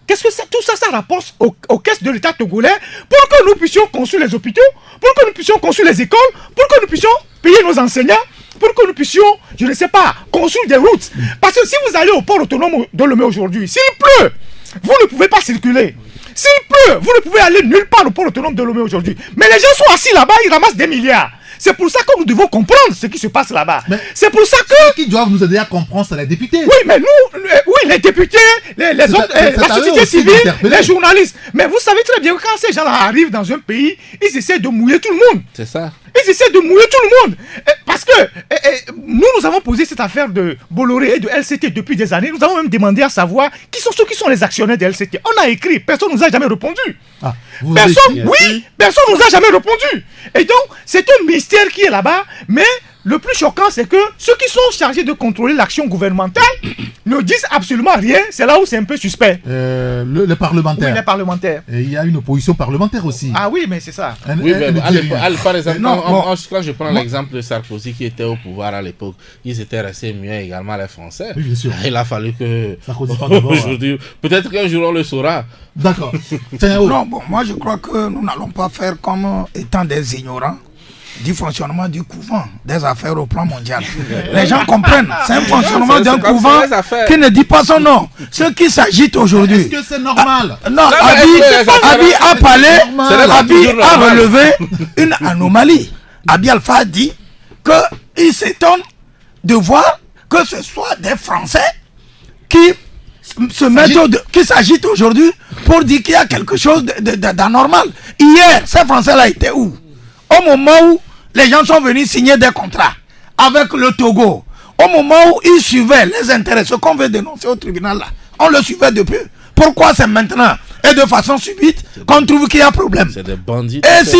qu'est-ce que tout ça rapporte aux caisses de l'État togolais pour que nous puissions construire les hôpitaux, pour que nous puissions construire les écoles, pour que nous puissions payer nos enseignants, pour que nous puissions, je ne sais pas, construire des routes. Parce que si vous allez au port autonome de Lomé aujourd'hui, s'il pleut, vous ne pouvez pas circuler. S'il pleut, vous ne pouvez aller nulle part au port autonome de Lomé aujourd'hui. Mais les gens sont assis là-bas, ils ramassent des milliards. C'est pour ça que nous devons comprendre ce qui se passe là-bas. C'est pour ça que... Ceux qui doivent nous aider à comprendre, c'est les députés. Oui, mais nous, les députés, la société civile, les journalistes. Mais vous savez très bien que quand ces gens-là arrivent dans un pays, ils essaient de mouiller tout le monde. C'est ça. Ils essaient de mouiller tout le monde. Parce que nous avons posé cette affaire de Bolloré et de LCT depuis des années. Nous avons même demandé à savoir qui sont ceux qui sont les actionnaires de LCT. On a écrit, personne ne nous a jamais répondu. Personne ne nous a jamais répondu. Et donc, c'est un mystère qui est là-bas, mais le plus choquant, c'est que ceux qui sont chargés de contrôler l'action gouvernementale ne disent absolument rien. C'est là où c'est un peu suspect. Les parlementaires. Oui, les parlementaires. Et il y a une opposition parlementaire aussi. Ah oui, mais c'est ça. Oui, mais par exemple, quand je prends l'exemple de Sarkozy qui était au pouvoir à l'époque, ils étaient restés muets également, les Français. Oui, bien sûr. Il a fallu que... Aujourd'hui, peut-être qu'un jour on le saura. D'accord. Non, bon, moi je crois que nous n'allons pas faire comme étant des ignorants du fonctionnement du couvent des affaires au plan mondial. Les gens comprennent, c'est un fonctionnement d'un couvent qui ne dit pas son nom. Ce qui s'agite aujourd'hui. Est-ce que c'est normal? Non, Abi a parlé, Abi a relevé une anomalie. Abi Alpha a dit qu'il s'étonne de voir que ce soit des Français qui se mettent qui s'agitent aujourd'hui pour dire qu'il y a quelque chose d'anormal. Hier, ces Français-là étaient où? Au moment où les gens sont venus signer des contrats avec le Togo, au moment où ils suivaient les intérêts, ce qu'on veut dénoncer au tribunal là, on le suivait depuis. Pourquoi c'est maintenant et de façon subite qu'on trouve qu'il y a problème? C'est des bandits. Et si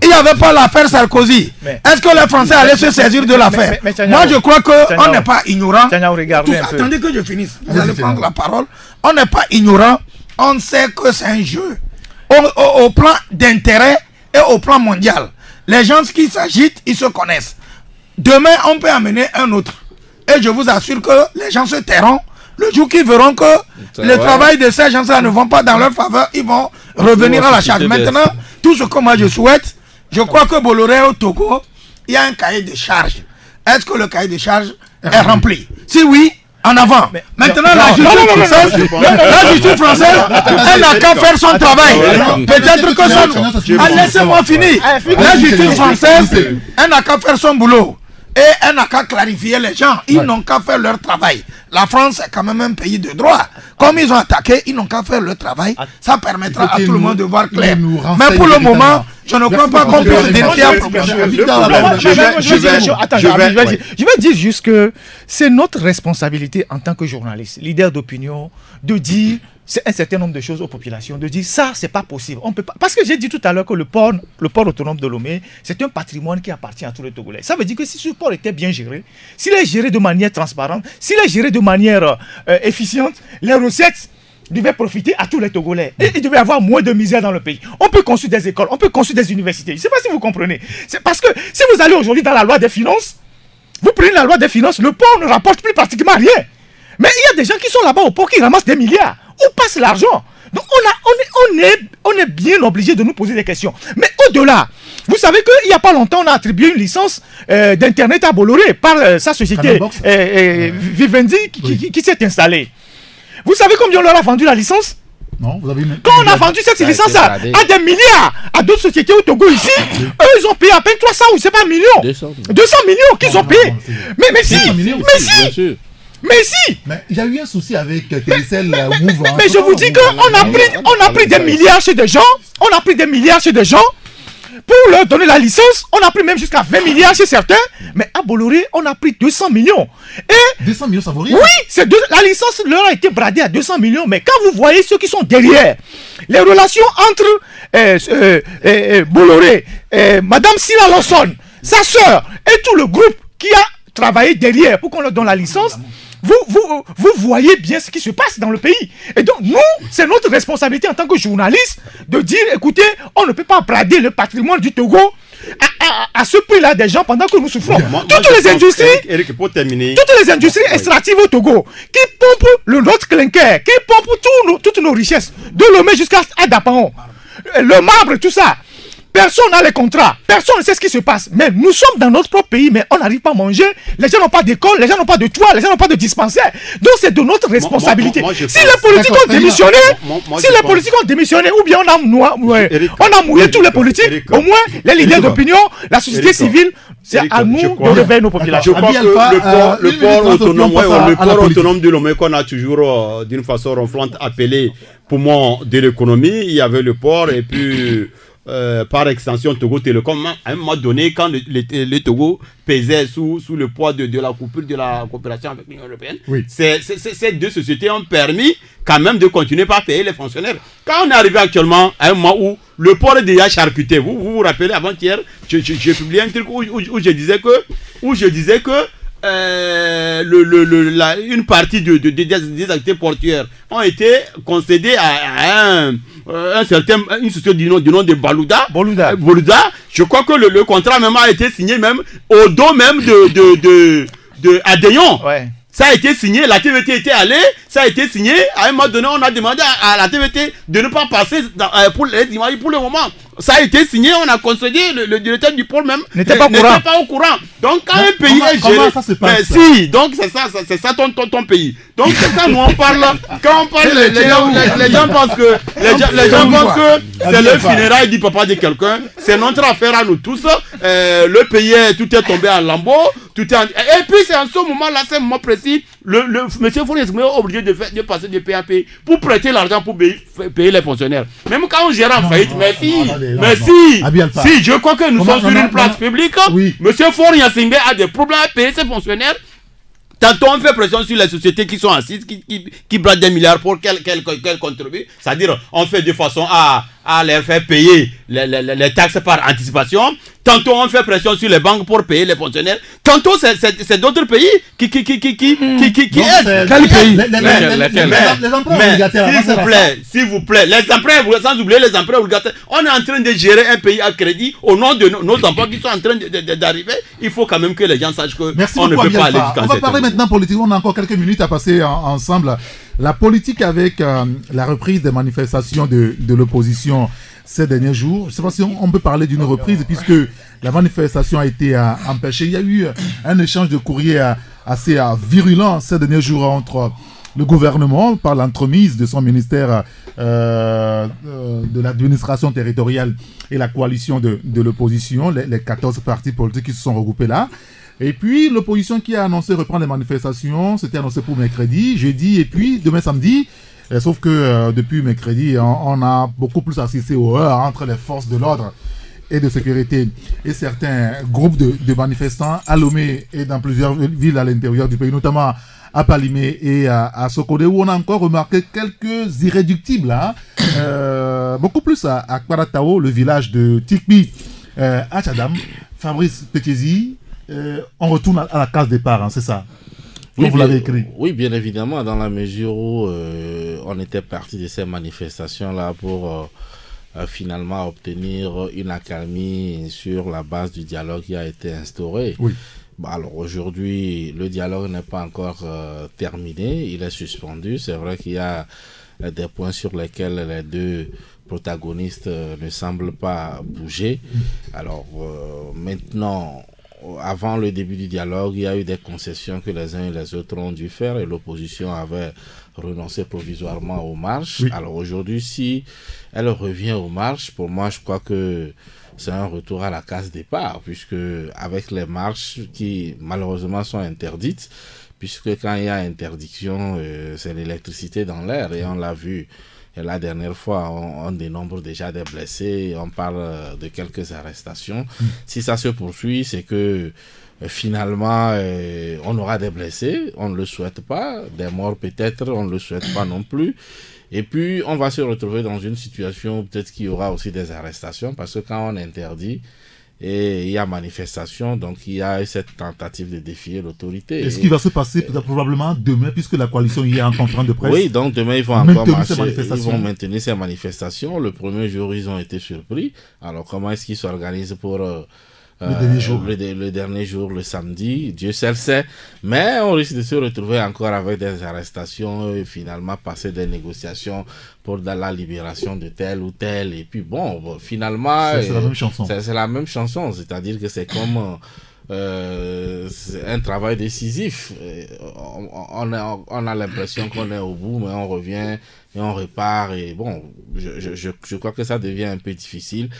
il n'y avait pas l'affaire Sarkozy, est-ce que les Français allaient se saisir de l'affaire? Moi je crois qu'on n'est pas ignorant. Attendez que je finisse. Vous allez prendre la parole. On n'est pas ignorant. On sait que c'est un jeu au plan d'intérêt et au plan mondial. Les gens qui s'agitent, ils se connaissent. Demain, on peut amener un autre. Et je vous assure que les gens se tairont. Le jour qu'ils verront que le travail de ces gens-là ne vont pas dans leur faveur, ils vont revenir à la charge. Maintenant, tout ce que moi je souhaite, je crois que Bolloré au Togo, il y a un cahier de charge. Est-ce que le cahier de charge est rempli? Si oui, en avant. Maintenant, la justice française, elle n'a qu'à faire son travail. Peut-être que ça... Laissez-moi finir. La justice française, elle n'a qu'à faire son boulot. Et elle n'a qu'à clarifier les gens. Ils n'ont qu'à faire leur travail. La France est quand même un pays de droit. Comme ils ont attaqué, ils n'ont qu'à faire leur travail. Ça permettra à tout le monde de voir clair. Mais pour le moment, je ne crois pas qu'on puisse dire qu'il y a un problème. Je vais dire juste que c'est notre responsabilité en tant que journaliste, leader d'opinion, de dire un certain nombre de choses aux populations, de dire ça, c'est pas possible. On peut pas... Parce que j'ai dit tout à l'heure que le port autonome de Lomé, c'est un patrimoine qui appartient à tous les Togolais. Ça veut dire que si ce port était bien géré, s'il est géré de manière transparente, s'il est géré de manière efficiente, les recettes devaient profiter à tous les Togolais. Et il devait y avoir moins de misère dans le pays. On peut construire des écoles, on peut construire des universités. Je ne sais pas si vous comprenez. C'est parce que si vous allez aujourd'hui dans la loi des finances, vous prenez la loi des finances, le port ne rapporte plus pratiquement rien. Mais il y a des gens qui sont là-bas au port qui ramassent des milliards. Où passe l'argent? Donc on est bien obligé de nous poser des questions. Mais au-delà, vous savez qu'il n'y a pas longtemps, on a attribué une licence d'Internet à Bolloré par sa société Vivendi qui s'est installée. Vous savez combien on leur a vendu la licence? Non, vous avez une... Quand on a vendu cette licence à des milliards à d'autres sociétés au Togo ici, eux ils ont payé à peine 300 ou c'est pas millions. 200 millions qu'ils ont payé. Mais si. Mais il y a eu un souci avec Télécel Move. Mais je vous dis qu'on a pris des milliards chez des gens. On a pris des milliards chez des gens pour leur donner la licence. On a pris même jusqu'à 20 milliards chez certains. Mais à Bolloré, on a pris 200 millions. Et 200 millions, ça vaut rien. Oui, la licence leur a été bradée à 200 millions. Mais quand vous voyez ceux qui sont derrière, les relations entre Bolloré, Madame Sina Lawson, sa sœur et tout le groupe qui a travaillé derrière pour qu'on leur donne la licence, vous voyez bien ce qui se passe dans le pays. Et donc, nous, c'est notre responsabilité en tant que journalistes de dire, écoutez, on ne peut pas brader le patrimoine du Togo à ce prix-là des gens pendant que nous souffrons. Toutes les industries extractives au Togo, qui pompent notre clinker, qui pompent toutes nos richesses, de Lomé jusqu'à Dapaon, le marbre, tout ça. Personne n'a les contrats, personne ne sait ce qui se passe. Mais nous sommes dans notre propre pays, mais on n'arrive pas à manger. Les gens n'ont pas d'école, les gens n'ont pas de toit, les gens n'ont pas de dispensaire. Donc c'est de notre responsabilité. Si les politiques ont démissionné, ou bien on a mouillé tous les politiques, au moins les leaders d'opinion, la société civile, c'est à nous de réveiller nos populations. Je crois que le port autonome de Lomé qu'on a toujours d'une façon ronflante appelé poumon de l'économie, il y avait le port et puis par extension Togo Télécom, à un moment donné, quand le Togo pesait sous le poids de la coupure de la coopération avec l'Union européenne, ces deux sociétés ont permis quand même de continuer par payer les fonctionnaires. Quand on est arrivé actuellement à un moment où le port est déjà charcuté, vous rappelez, avant-hier, j'ai publié un truc où je disais que une partie des activités portuaires ont été concédées à une société du nom de Boluda. Je crois que le contrat même a été signé même au dos même de Adéon. Ouais. Ça a été signé, la TVT était allée, ça a été signé. À un moment donné, on a demandé à la TVT de ne pas passer pour les images pour le moment. Ça a été signé, on a concédé, le directeur du pôle même n'était pas au courant. Donc quand un pays est géré, ça se passe, si, donc c'est ça ton pays. Donc c'est ça, nous on parle, quand on parle, les gens pensent que c'est le funérail du papa de quelqu'un. C'est notre affaire à nous tous. Le pays, tout est tombé en lambeaux. Et puis c'est en ce moment-là, c'est un moment précis, le monsieur Fournier est obligé de passer du PAP pour prêter l'argent pour payer les fonctionnaires. Même quand on gère en faillite, si, je crois que nous sommes sur une place publique, monsieur Fournier a des problèmes à payer ses fonctionnaires. Tantôt on fait pression sur les sociétés qui sont assises, qui bradent des milliards pour qu'elles contribuent. C'est-à-dire, on fait de façon à les faire payer les taxes par anticipation. Tantôt on fait pression sur les banques pour payer les fonctionnaires. Tantôt c'est d'autres pays qui aident. Quel pays? Les emprunts obligataires. S'il vous plaît, les emprunts, sans oublier les emprunts obligataires. On est en train de gérer un pays à crédit au nom de nos emplois qui sont en train d'arriver. Il faut quand même que les gens sachent que on ne peut pas aller jusqu'à. On va parler maintenant politique. On a encore quelques minutes à passer ensemble. La politique avec la reprise des manifestations de l'opposition ces derniers jours. Je ne sais pas si on peut parler d'une reprise puisque la manifestation a été empêchée. Il y a eu un échange de courriers assez virulent ces derniers jours entre le gouvernement par l'entremise de son ministère de l'administration territoriale et la coalition de l'opposition, les 14 partis politiques qui se sont regroupés là. Et puis l'opposition qui a annoncé reprendre les manifestations, c'était annoncé pour mercredi, jeudi et puis demain samedi. Sauf que depuis mercredi, on a beaucoup plus assisté au heurt entre les forces de l'ordre et de sécurité et certains groupes de manifestants à Lomé et dans plusieurs villes à l'intérieur du pays, notamment à Palimé et à Sokodé, où on a encore remarqué quelques irréductibles. Beaucoup plus à Kparatao, le village de Tikbi, à Tchadam. Fabrice Petiesi, on retourne à la case départ, c'est ça? Oui, vous l'avez écrit. Oui, bien évidemment, dans la mesure où on était parti de ces manifestations-là pour finalement obtenir une accalmie sur la base du dialogue qui a été instauré. Oui. Bon, alors aujourd'hui, le dialogue n'est pas encore terminé, il est suspendu. C'est vrai qu'il y a des points sur lesquels les deux protagonistes ne semblent pas bouger. Alors maintenant, avant le début du dialogue, il y a eu des concessions que les uns et les autres ont dû faire et l'opposition avait renoncé provisoirement aux marches. Oui. Alors aujourd'hui, si elle revient aux marches, pour moi, je crois que c'est un retour à la case départ, puisque avec les marches qui malheureusement sont interdites, puisque quand il y a interdiction, c'est l'électricité dans l'air et on l'a vu. Et la dernière fois, on dénombre déjà des blessés, on parle de quelques arrestations. Si ça se poursuit, c'est que finalement, on aura des blessés, on ne le souhaite pas, des morts peut-être, on ne le souhaite pas non plus. Et puis, on va se retrouver dans une situation où peut-être qu'il y aura aussi des arrestations, parce que quand on interdit, et il y a manifestation, donc il y a cette tentative de défier l'autorité. Est-ce qu'il va se passer probablement demain, puisque la coalition y est en conférence de presse? Oui, donc demain ils vont encore marcher, ils vont maintenir ces manifestations. Le premier jour, ils ont été surpris. Alors comment est-ce qu'ils s'organisent pour le dernier jour, le samedi, Dieu seul sait. Mais on risque de se retrouver encore avec des arrestations et finalement passer des négociations pour la libération de tel ou tel. Et puis bon, finalement... C'est la même chanson. C'est la même chanson, c'est-à-dire que c'est comme... c'est un travail décisif. On a l'impression qu'on est au bout, mais on revient et on repart. Et bon, je crois que ça devient un peu difficile.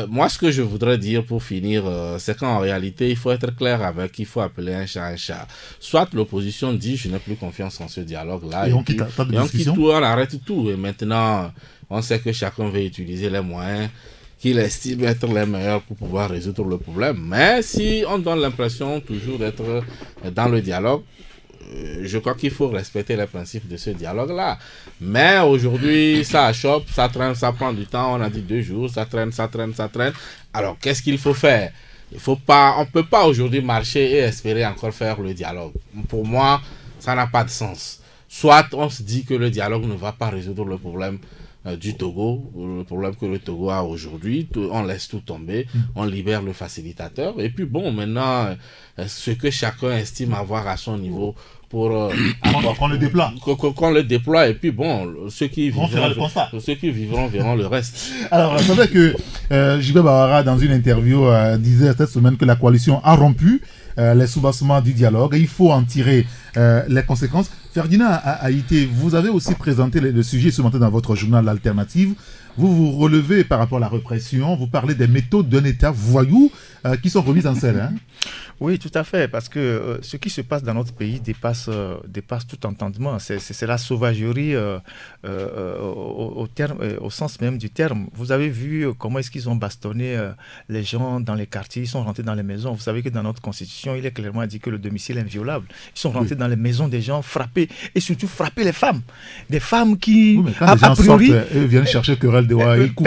Moi, ce que je voudrais dire pour finir, c'est qu'en réalité, il faut être clair il faut appeler un chat un chat. Soit l'opposition dit, je n'ai plus confiance en ce dialogue-là. Et on quitte tout, on arrête tout. Et maintenant, on sait que chacun veut utiliser les moyens qu'il estime être les meilleurs pour pouvoir résoudre le problème. Mais si on donne l'impression toujours d'être dans le dialogue, je crois qu'il faut respecter les principes de ce dialogue-là. Mais aujourd'hui, ça achoppe, ça traîne, ça prend du temps. On a dit 2 jours, ça traîne. Alors, qu'est-ce qu'il faut faire? On ne peut pas aujourd'hui marcher et espérer encore faire le dialogue. Pour moi, ça n'a pas de sens. Soit on se dit que le dialogue ne va pas résoudre le problème du Togo, le problème que le Togo a aujourd'hui, on laisse tout tomber, on libère le facilitateur, et puis bon, maintenant, ce que chacun estime avoir à son niveau pour qu'on le déploie. Qu'on le déploie, et puis bon, ceux qui vivront verront le reste. Alors, c'est vrai que J.B. Bawara, dans une interview, disait cette semaine que la coalition a rompu les soubassements du dialogue et il faut en tirer les conséquences. Ferdinand Haïté, vous avez aussi présenté le sujet ce matin dans votre journal L'Alternative. Vous vous relevez par rapport à la répression, vous parlez des méthodes d'un État voyou qui sont remises en scène. Hein? Oui, tout à fait, parce que ce qui se passe dans notre pays dépasse tout entendement. C'est la sauvagerie au sens même du terme. Vous avez vu comment est-ce qu'ils ont bastonné les gens dans les quartiers, ils sont rentrés dans les maisons. Vous savez que dans notre constitution, il est clairement dit que le domicile est inviolable. Ils sont rentrés dans les maisons des gens, frappés, et surtout frapper les femmes. Des femmes qui, oui, mais quand les gens sortent, eux viennent chercher querelle de voix, ils courent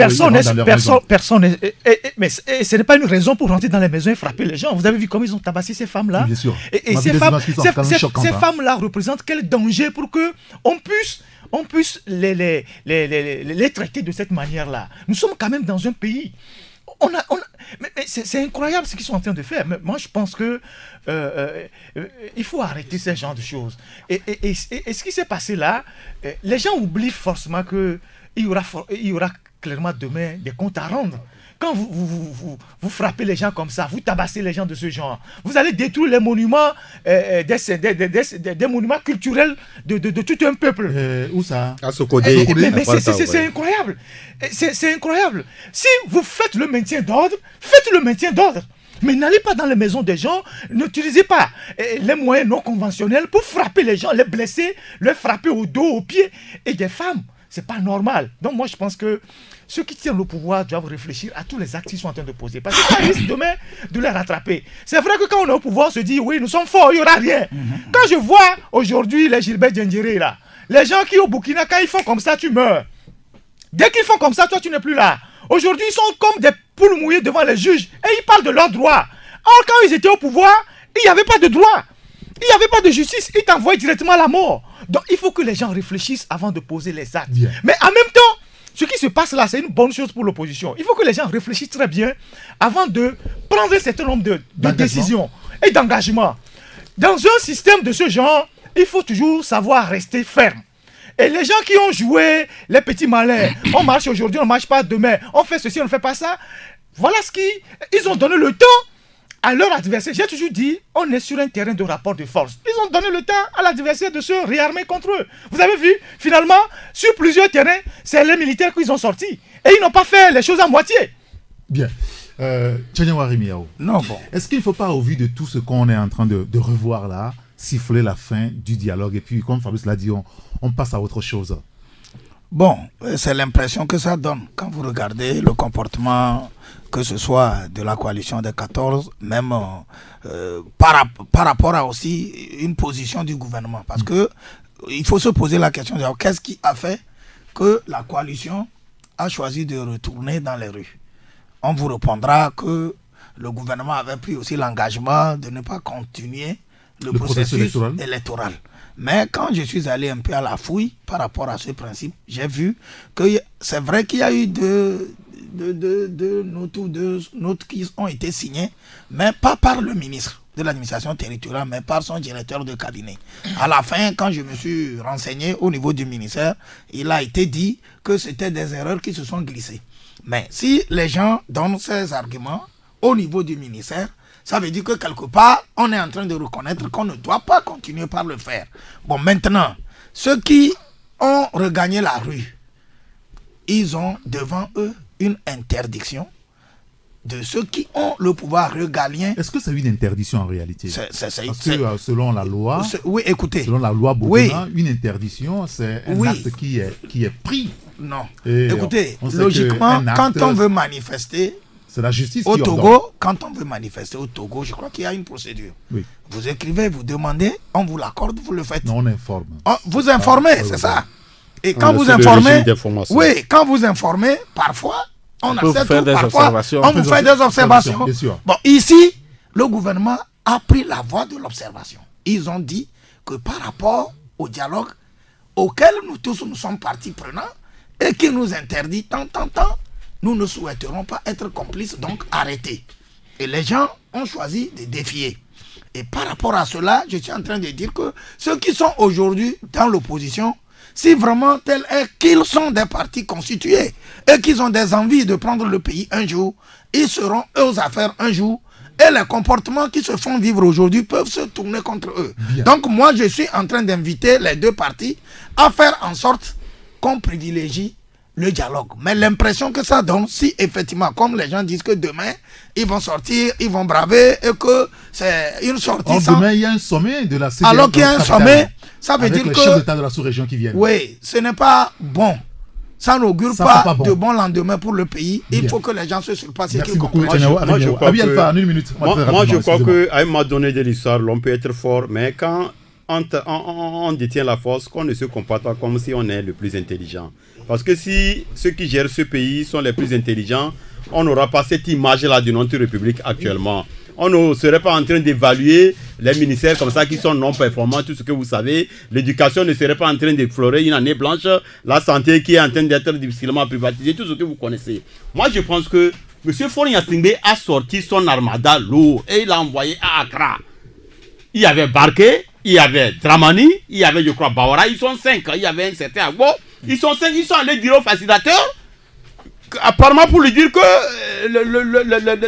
mais ce n'est pas une raison pour rentrer dans les maisons et frapper les gens. Vous avez vu comment ils ont tabassé ces femmes-là? Oui, bien sûr. Et ces femmes-là représentent quel danger pour qu'on puisse les traiter de cette manière-là. Nous sommes quand même dans un pays. Mais c'est incroyable ce qu'ils sont en train de faire. Mais moi, je pense que il faut arrêter ce genre de choses. Et ce qui s'est passé là, les gens oublient forcément qu'il y aura clairement demain des comptes à rendre. Quand vous frappez les gens comme ça, vous tabassez les gens de ce genre, vous allez détruire les monuments, des monuments culturels de tout un peuple. Où ça? À Sokodé. Mais c'est incroyable. C'est incroyable. Si vous faites le maintien d'ordre, faites le maintien d'ordre. Mais n'allez pas dans les maisons des gens, n'utilisez pas les moyens non conventionnels pour frapper les gens, les blesser, les frapper au dos, aux pieds. Et des femmes, c'est pas normal. Donc moi je pense que ceux qui tiennent le pouvoir doivent réfléchir à tous les actes qu'ils sont en train de poser. Parce que ça risque demain de les rattraper. C'est vrai que quand on est au pouvoir, on se dit oui, nous sommes forts, il n'y aura rien. Quand je vois aujourd'hui les Gilbert Diendéré là, les gens qui au Burkina, quand ils font comme ça, tu meurs. Dès qu'ils font comme ça, toi tu n'es plus là. Aujourd'hui, ils sont comme des poules mouillées devant les juges et ils parlent de leurs droits. Or, quand ils étaient au pouvoir, il n'y avait pas de droit. Il n'y avait pas de justice. Ils t'envoyaient directement à la mort. Donc, il faut que les gens réfléchissent avant de poser les actes. Yeah. Mais en même temps, ce qui se passe là, c'est une bonne chose pour l'opposition. Il faut que les gens réfléchissent très bien avant de prendre un certain nombre de décisions et d'engagements. Dans un système de ce genre, il faut toujours savoir rester ferme. Et les gens qui ont joué les petits malins, on marche aujourd'hui, on ne marche pas demain, on fait ceci, on ne fait pas ça, voilà ce qu'ils ont donné le temps à leur adversaire. J'ai toujours dit, on est sur un terrain de rapport de force. Ils ont donné le temps à l'adversaire de se réarmer contre eux. Vous avez vu, finalement, sur plusieurs terrains, c'est les militaires qu'ils ont sortis. Et ils n'ont pas fait les choses à moitié. Bien. Tchanyawari Miao. Non, bon. Est-ce qu'il ne faut pas, au vu de tout ce qu'on est en train de revoir là, siffler la fin du dialogue et puis, comme Fabrice l'a dit, on passe à autre chose? Bon, c'est l'impression que ça donne quand vous regardez le comportement, que ce soit de la coalition des 14, même par rapport à aussi une position du gouvernement. Parce que il faut se poser la question de qu'est-ce qui a fait que la coalition a choisi de retourner dans les rues. on vous répondra que le gouvernement avait pris aussi l'engagement de ne pas continuer le processus électoral. Mais quand je suis allé un peu à la fouille par rapport à ce principe, j'ai vu que c'est vrai qu'il y a eu deux notes qui ont été signées, mais pas par le ministre de l'administration territoriale, mais par son directeur de cabinet. À la fin, quand je me suis renseigné au niveau du ministère, il a été dit que c'était des erreurs qui se sont glissées. Mais si les gens donnent ces arguments au niveau du ministère, ça veut dire que quelque part, on est en train de reconnaître qu'on ne doit pas continuer par le faire. Bon, maintenant, ceux qui ont regagné la rue, ils ont devant eux une interdiction de ceux qui ont le pouvoir régalien. Est-ce que c'est une interdiction en réalité? Parce que selon la loi, oui, écoutez, selon la loi Bogona, une interdiction, c'est un acte qui est pris. Non. Et écoutez, logiquement, quand on veut manifester, c'est la justice au qui Togo, ordonne. quand on veut manifester au Togo, je crois qu'il y a une procédure. Oui. Vous écrivez, vous demandez, on vous l'accorde, vous le faites. Non, on informe. Vous informez, c'est ça. Et quand vous informez, oui, quand vous informez, parfois, on accepte, parfois, on vous fait des observations. Bon, ici, le gouvernement a pris la voie de l'observation. Ils ont dit que par rapport au dialogue auquel nous tous nous sommes partis prenants et qui nous interdit tant, nous ne souhaiterons pas être complices, donc arrêter. Et les gens ont choisi de défier. Et par rapport à cela, je suis en train de dire que ceux qui sont aujourd'hui dans l'opposition, si vraiment tel est qu'ils sont des partis constitués et qu'ils ont des envies de prendre le pays un jour, ils seront eux aux affaires un jour et les comportements qui se font vivre aujourd'hui peuvent se tourner contre eux. Bien. Donc moi, je suis en train d'inviter les deux partis à faire en sorte qu'on privilégie le dialogue. Mais l'impression que ça donne, si effectivement, comme les gens disent que demain, ils vont sortir, ils vont braver et que c'est une sortie sans... Demain, il y a un sommet de la CEDEAO. Alors qu'il y a un sommet, ça veut dire que... les chefs d'État de la sous-région qui viennent. Oui, ce n'est pas bon. Ça n'augure pas de bon lendemain pour le pays. Il faut que les gens se surpassent et qu'ils comprennent. Moi, je crois qu'à un moment donné de l'histoire, l'on peut être fort, mais quand on détient la force, qu'on ne se comporte pas comme si on est le plus intelligent. Parce que si ceux qui gèrent ce pays sont les plus intelligents, on n'aura pas cette image-là de notre République actuellement. On ne serait pas en train d'évaluer les ministères comme ça qui sont non performants, tout ce que vous savez. L'éducation ne serait pas en train d'effleurer une année blanche. La santé qui est en train d'être difficilement privatisée, tout ce que vous connaissez. Moi, je pense que M. Faure Gnassingbé a sorti son armada lourd et il l'a envoyé à Accra. Il y avait Barké, il y avait Dramani, il y avait, je crois, Bawara. Ils sont 5. Il y avait un certain Agbo. Ils sont 5. Ils sont allés dire au facilitateur, apparemment pour lui dire que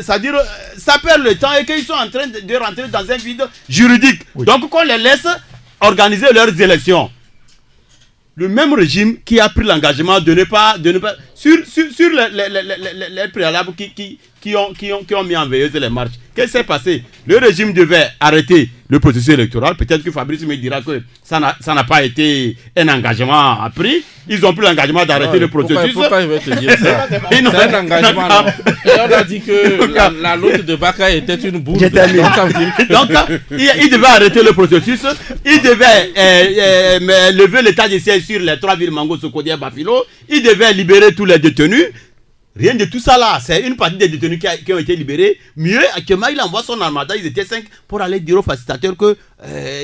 c'est-à-dire, ça perd le temps et qu'ils sont en train de rentrer dans un vide juridique. Oui. Donc qu'on les laisse organiser leurs élections. Le même régime qui a pris l'engagement de ne pas sur les préalables qui ont mis en veilleuse les marches. Qu'est-ce qui s'est passé? Le régime devait arrêter le processus électoral. Peut-être que Fabrice me dira que ça n'a pas été un engagement pris. Ils ont pris l'engagement d'arrêter le processus. Pourquoi je vais te dire ça? C'est un engagement. Et on a dit que la lotte de Baka était une bourde. Donc, il devait arrêter le processus. Il devait lever l'état de siège sur les 3 villes Mango, Sokodi et Bafilo. Il devait libérer tous les détenus. Rien de tout ça là, c'est une partie des détenus qui ont été libérés. Mieux, actuellement, il envoie son armada, ils étaient 5 pour aller dire aux facilitateurs que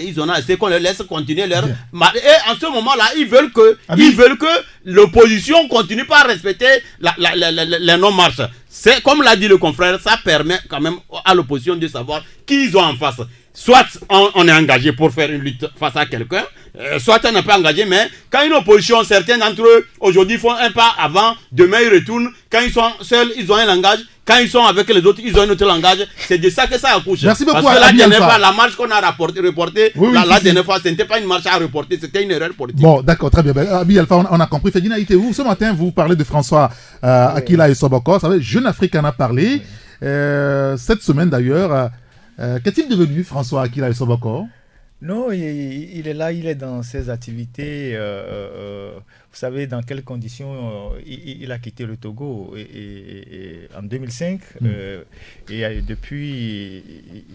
ils ont assez qu'on les laisse continuer leur... Et en ce moment-là, ils veulent que l'opposition continue pas à respecter les non-marches. C'est comme l'a dit le confrère, ça permet quand même à l'opposition de savoir qui ils ont en face. Soit on est engagé pour faire une lutte face à quelqu'un, soit on n'est pas engagé, mais quand une opposition, certains d'entre eux, aujourd'hui font un pas avant, demain ils retournent, quand ils sont seuls, ils ont un langage, quand ils sont avec les autres, ils ont un autre langage, c'est de ça que ça accouche. Merci beaucoup. Parce que la dernière fois, la marche qu'on a reportée, la dernière fois, ce n'était pas une marche à reporter, c'était une erreur politique. Bon, d'accord, très bien. Abi Alpha, on a compris. Fedina Iteou, ce matin, vous parlez de François Akila et Soboko, vous savez, Jeune Afrique en a parlé, cette semaine d'ailleurs. Qu'est-il devenu, François Akila et Soboko? Non, il est là, il est dans ses activités. Vous savez dans quelles conditions il a quitté le Togo et en 2005. Et depuis,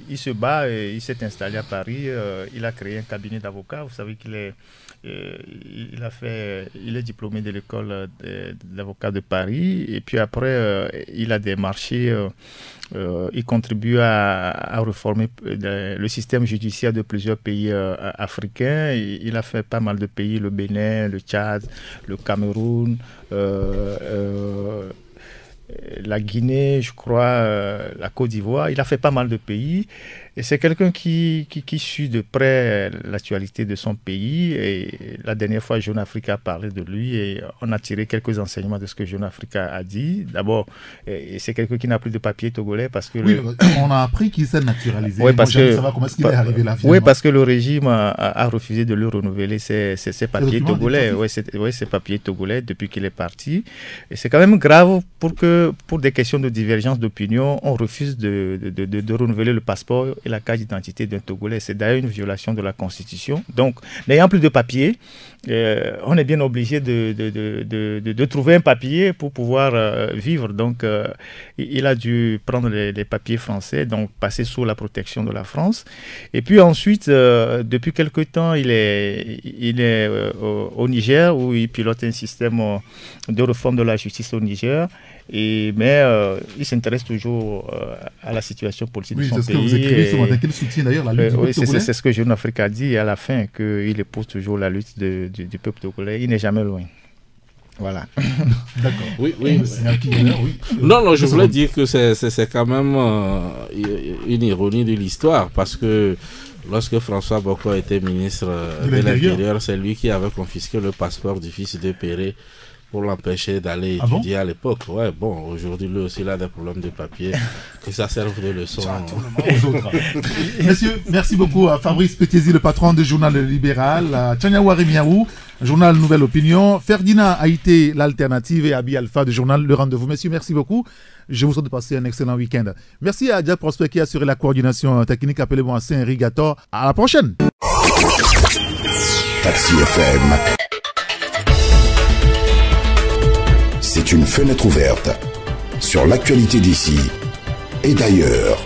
il se bat, il s'est installé à Paris. Il a créé un cabinet d'avocats. Vous savez qu'il est... il est diplômé de l'école d'avocats de Paris et puis après il a démarché, il contribue à réformer le système judiciaire de plusieurs pays africains. Il a fait pas mal de pays, le Bénin, le Tchad, le Cameroun, la Guinée, je crois, la Côte d'Ivoire. Il a fait pas mal de pays. Et c'est quelqu'un qui suit de près l'actualité de son pays. Et la dernière fois, Jeune Afrique a parlé de lui et on a tiré quelques enseignements de ce que Jeune Afrique a dit. D'abord, c'est quelqu'un qui n'a plus de papier togolais parce que... Oui, on a appris qu'il s'est naturalisé. Oui, parce que... savoir comment est-ce qu'il est arrivé là, oui, parce que le régime a refusé de lui renouveler ses papiers togolais. Oui, ses papiers togolais depuis qu'il est parti. Et c'est quand même grave pour des questions de divergence d'opinion, on refuse de renouveler le passeport et la carte d'identité d'un Togolais. C'est d'ailleurs une violation de la Constitution. Donc, n'ayant plus de papier, on est bien obligé de trouver un papier pour pouvoir vivre. Donc, il a dû prendre les papiers français, donc passer sous la protection de la France. Et puis ensuite, depuis quelque temps, il est au Niger, où il pilote un système de réforme de la justice au Niger. Mais il s'intéresse toujours à la situation politique de son pays. Oui, c'est ce que vous écrivez ce matin, qu'il soutient d'ailleurs la lutte du peuple togolais. C'est ce que Jeune Afrique a dit à la fin, qu'il épouse toujours la lutte du peuple togolais. Il n'est jamais loin. Voilà. D'accord. Oui. Non, je voulais dire que c'est quand même une ironie de l'histoire, parce que lorsque François Boko était ministre de l'Intérieur, c'est lui qui avait confisqué le passeport du fils de Péré pour l'empêcher d'aller étudier à l'époque. Ouais, bon, aujourd'hui, lui aussi, il a des problèmes de papier. Que ça serve de leçon aux autres. Messieurs, merci beaucoup à Fabrice Petiesi, le patron du journal Libéral, à Tchaniawa Remiaou, journal Nouvelle Opinion, Ferdinand Haïté, l'Alternative, et Abi Alpha du journal Le Rendez-vous. Messieurs, merci beaucoup. Je vous souhaite de passer un excellent week-end. Merci à Dia Prosper qui a assuré la coordination technique. Appelez-moi Saint-Rigator. À la prochaine. Taxi FM. C'est une fenêtre ouverte sur l'actualité d'ici et d'ailleurs.